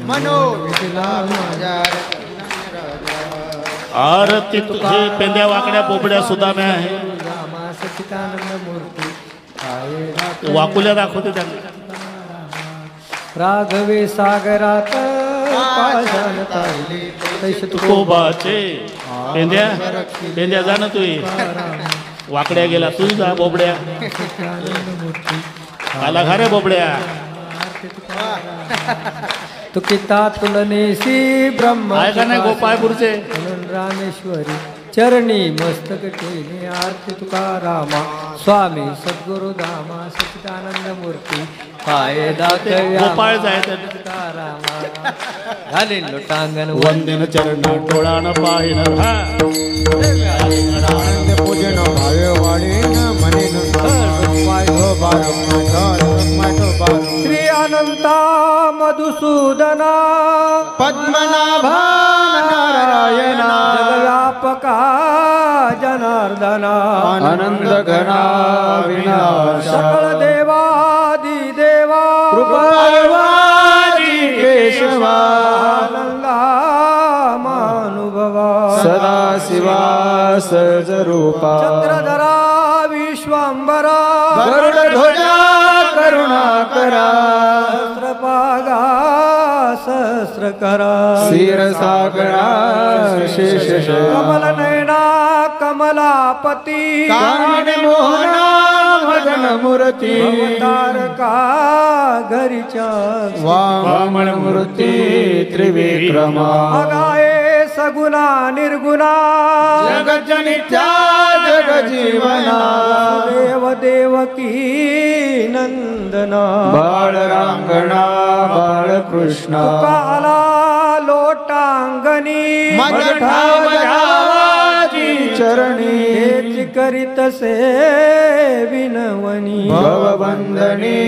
मनोविधीला माझ्या आरती तुझे. पेंद्या वाकड्या पोपड्या सुदाम्या आहे. रामा सच्चिदानंद मूर्ती आहे वाकुल्या दाखवते त्यांना. राघवे सागरात पाषाण तारले तैश तुकोबाचे. पेंद्या पेंद्या जा ना तू. वाकड्या गेला तू जा. बोबड्या मूर्ती आला खा रे बोबड्या. तुकिता तुलनेशी ब्रह्म आहे का नाही गोपाळपूरचे. रामेश्वरी चरणी मस्तक ठेवणे आरती तुकारामा स्वामी सद्गुरु धामा सच्चिदानंद मूर्ती पाय दाखव्या गोपाळ जायचं. तुकारामा घालीन लोटांगण वंदन चरण डोळान पाहिन. आनंद पूजन भावे वाढेन म्हणेन श्री अनंता मधुसूदना पद्मनाभा नारायणा जगव्यापका जनार्दना आनंद घना विनाश सकळ देवादी देवा कृपावाजी केशवा आनंदा मानुभवा सदा शिवा सर्जरूपा चक्रधरा विश्वांबरा गरुड ध्वजा करुणाकरा सहस्रपागा सहस्रकरा क्षीरसागरा शेष कमल नयना कमलापती कामिनी मोहना मदन मूर्ती तारका घरीच्या वामन मूर्ती त्रिविक्रमा अगाये सगुणा निर्गुणा जगज्जनित्या जगजीवना देव देवकी नंदना बाळ रांगणा बाळकृष्ण काला लोटांगणी मज ठाव जावाची चरणी हेच करीत से विनवनी भवबंधनी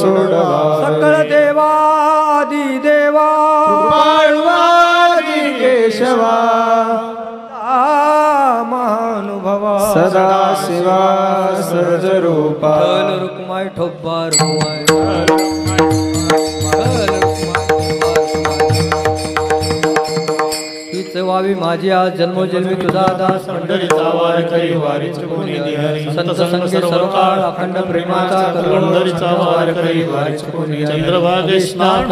सोडवा सकळ देवादी देवा कृपाळवादी केशवा महानुभवा सदा शिवा सर्जरूपा रुक्माय ठोब्बा रुक्माय हीच व्हावी माझी आज जन्मोजन्मी तुझा दास पंढरीचा वार करी वारीच कोणी निहारी. संत संगे सर्व काळ अखंड प्रेमाचा पंढरीचा वार करी वारीच कोणी. चंद्रभागे स्नान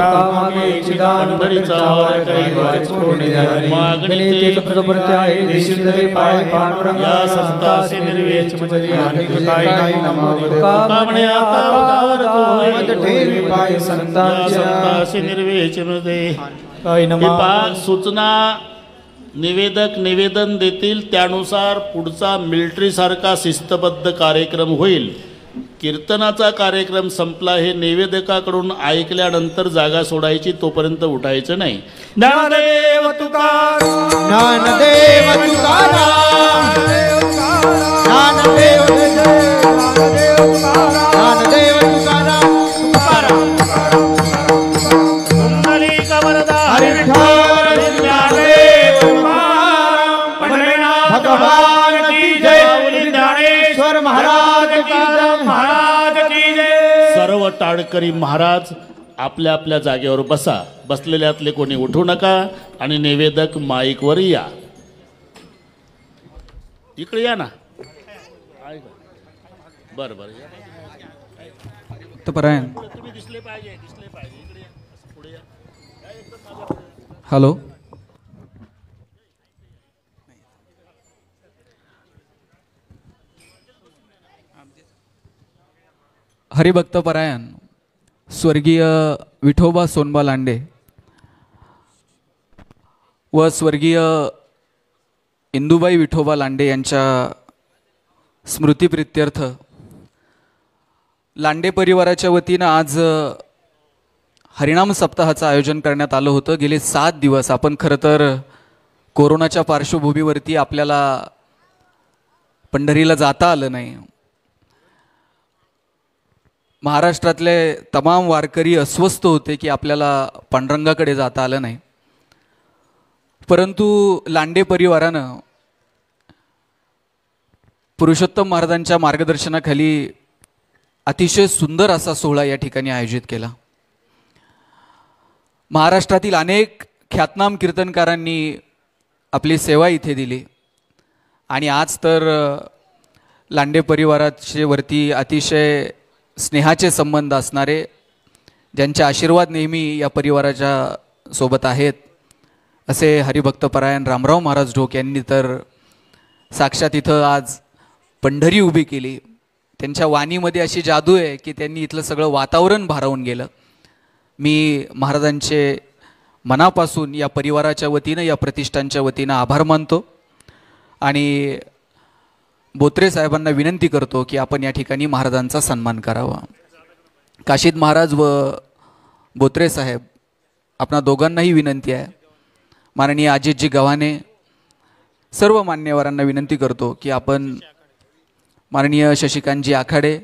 पंढरीचा वार करी वारीच कोणी निहारी. मागणी ते प्रति आहे देशिंदरे पाय पांडुरंग या संतासी निर्वेच मजरी आणि काय नमः कामणे आता उदार तो मज ठेवी पाय संतांच्या संतासी निर्वेच मध्ये काय विभाग सूचना निवेदक निवेदन देतील त्यानुसार पुढचा मिलिटरी सारखा शिस्तबद्ध कार्यक्रम होईल. कीर्तनाचा कार्यक्रम संपला हे निवेदकाकडून ऐकल्यानंतर जागा सोडायची, तोपर्यंत उठायचं नाही. ज्ञानदेव तुकाराम ज्ञानदेव तुकाराम ज्ञानदेव ज्ञानदेव तुकाराम पुंडलिक वरदा हरी विठ्ठल ज्ञानदेव तुकाराम पंढरीनाथ भगवान की जय. ज्ञानेश्वर महाराज की जय. सर्व टाळकरी महाराज आपल्या आपल्या जागेवर बसा. बसलेल्यातले कोणी उठू नका आणि निवेदक माईकवर या. इकडे या ना. बरं बरं या. परायण तुम्ही दिसले पाहिजे दिसले पाहिजे. इकडे या. पुढे या. हॅलो हरिभक्त परायण स्वर्गीय विठोबा सोनबा लांडे व स्वर्गीय इंदुबाई विठोबा लांडे यांच्या स्मृतिप्रित्यर्थ लांडे परिवाराच्या वतीनं आज हरिनाम सप्ताहाचं आयोजन करण्यात आलं होतं. गेले 7 दिवस आपण खरं तर कोरोनाच्या पार्श्वभूमीवरती आपल्याला पंढरीला जाता आलं नाही. महाराष्ट्रातले तमाम वारकरी अस्वस्थ होते की आपल्याला पांडुरंगाकडे जाता आलं नाही. परंतु लांडे परिवारानं पुरुषोत्तम महाराजांच्या मार्गदर्शनाखाली अतिशय सुंदर असा सोहळा या ठिकाणी आयोजित केला. महाराष्ट्रातील अनेक ख्यातनाम कीर्तनकारांनी आपली सेवा इथे दिली आणि आज तर लांडे परिवाराचे वरती अतिशय स्नेहाचे संबंध असणारे, ज्यांचे आशीर्वाद नेहमी या परिवाराच्या सोबत आहेत, असे हरिभक्तपरायण रामराव महाराज ढोक यांनी तर साक्षात इथं आज पंढरी उभी केली. त्यांच्या वाणीमध्ये अशी जादू आहे की त्यांनी इथलं सगळं वातावरण भारावून गेलं. मी महाराजांचे मनापासून या परिवाराच्या वतीनं, या प्रतिष्ठानच्या वतीनं आभार मानतो आणि बोत्रे साहेबांना विनंती करतो की आपण या ठिकाणी महाराजांचा सन्मान करावा. काशीद महाराज व बोत्रे साहेब, आपणा दोघांनाही विनंती आहे. माननीय अजितजी गव्हाणे, सर्व मान्यवरांना विनंती करतो की आपण, माननीय शशिकांतजी आखाडे,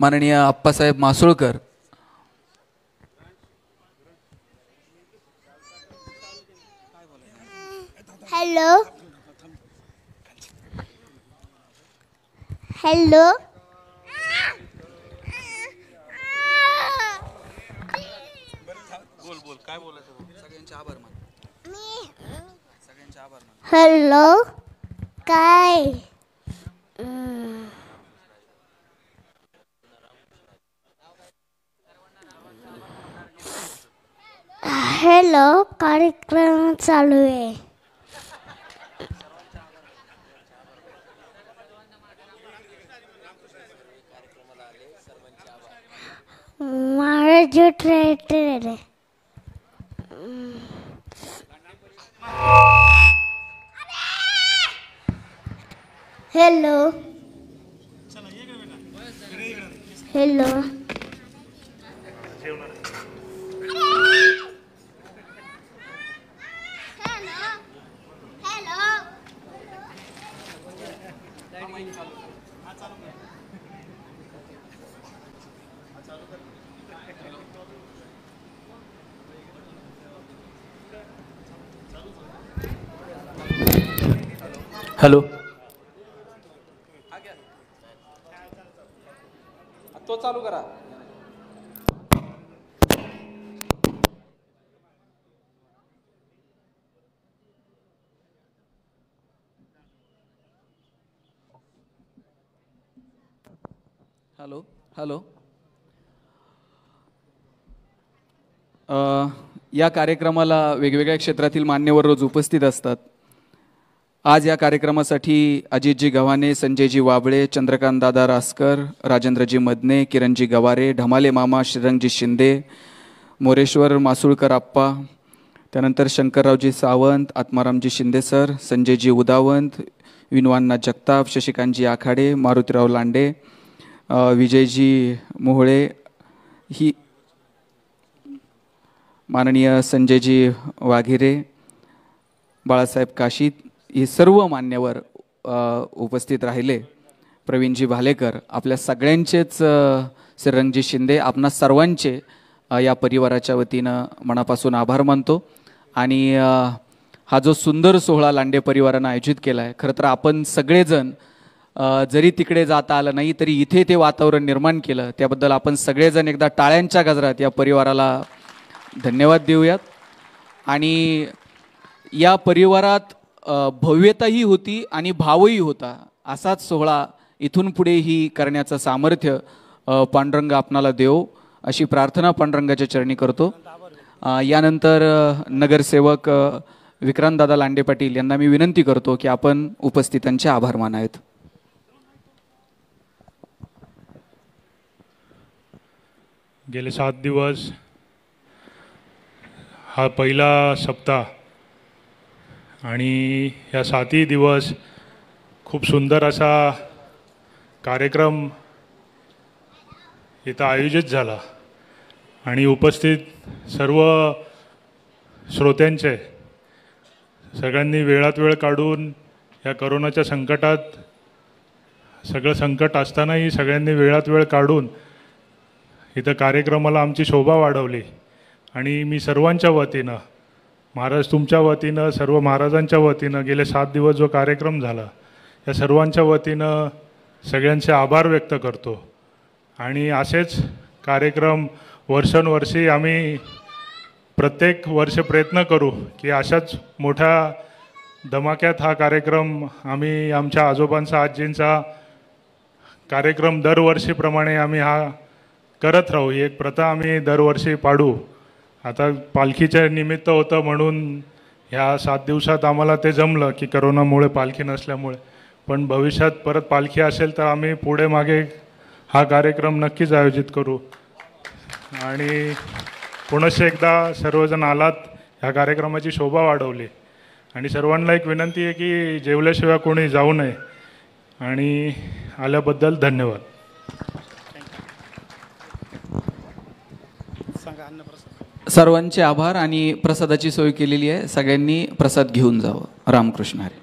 माननीय Appasaheb Masulkar, hello hello hello काय हॅलो कार्यक्रम चालू आहे. महाराज ट्रॅक्टर आहे. हॅलो हॅलो हॅलो, तो चालू करा. हॅलो हॅलो या कार्यक्रमाला वेगवेगळ्या क्षेत्रातील मान्यवर रोज उपस्थित असतात. आज या कार्यक्रमासाठी अजितजी गव्हाणे, संजयजी वाबळे, चंद्रकांत दादा रासकर, राजेंद्रजी मदने, किरणजी गवारे, ढमाले मामा, श्रीरंगजी शिंदे, मोरेश्वर मासुळकर आप्पा, त्यानंतर शंकररावजी सावंत, आत्मारामजी शिंदे सर, संजयजी उदावंत, विनवान्ना जगताप, शशिकांतजी आखाडे, मारुतीराव लांडे, विजयजी मोहळे, ही माननीय संजयजी वाघिरे, बाळासाहेब काशीद, हे सर्व मान्यवर उपस्थित राहिले. प्रवीणजी भालेकर, आपल्या सगळ्यांचेच, श्रीरंगजी शिंदे, आपणा सर्वांचे या परिवाराच्या वतीनं मनापासून आभार मानतो. आणि हा जो सुंदर सोहळा लांडे परिवारानं आयोजित केला आहे, खरं तर आपण सगळेजण जरी तिकडे जाता आलं नाही तरी इथे ते वातावरण निर्माण केलं, त्याबद्दल आपण सगळेजण एकदा टाळ्यांच्या गजरात या परिवाराला धन्यवाद देऊयात. आणि या परिवारात भव्यताही होती आणि भावही होता. असाच सोहळा इथून पुढेही करण्याचं सामर्थ्य पांडुरंग आपणाला देव, अशी प्रार्थना पांडुरंगाच्या चरणी करतो. यानंतर नगरसेवक विक्रांतदादा लांडे पाटील यांना मी विनंती करतो की आपण उपस्थितांचे आभार मानावेत. गेले 7 दिवस हा पहिला सप्ताह आणि या 7ही दिवस खूप सुंदर असा कार्यक्रम इथं आयोजित झाला आणि उपस्थित सर्व श्रोत्यांचे सगळ्यांनी वेळात वेळ काढून या करोनाच्या संकटात सगळं संकट असतानाही सगळ्यांनी वेळात वेळ काढून इथं कार्यक्रमाला आमची शोभा वाढवली. आणि मी सर्वांच्या वतीनं, महाराज तुमच्या वतीनं, सर्व महाराजांच्या वतीनं गेले 7 दिवस जो कार्यक्रम झाला या सर्वांच्या वतीनं सगळ्यांचे आभार व्यक्त करतो. आणि असेच कार्यक्रम वर्षानुवर्षी आम्ही प्रत्येक वर्ष प्रयत्न करू की अशाच मोठ्या धमाक्यात हा कार्यक्रम आम्ही आमच्या आजोबांचा आजींचा कार्यक्रम दरवर्षीप्रमाणे आम्ही हा करत राहू. ही एक प्रथा आम्ही दरवर्षी पाडू. आता पालखीच्या निमित्त होतं म्हणून ह्या 7 दिवसात आम्हाला ते जमलं की करोनामुळे पालखी नसल्यामुळे, पण भविष्यात परत पालखी असेल तर आम्ही पुढे मागे हा कार्यक्रम नक्कीच आयोजित करू. आणि पुनश्च एकदा सर्वजण आलात, ह्या कार्यक्रमाची शोभा वाढवली. आणि सर्वांना एक विनंती आहे की जेवल्याशिवाय कोणी जाऊ नये. आणि आल्याबद्दल धन्यवाद. सर्वांचे आभार. आणि प्रसादाची सोय केलेली आहे, सगळ्यांनी प्रसाद घेऊन जावं. रामकृष्ण हरी.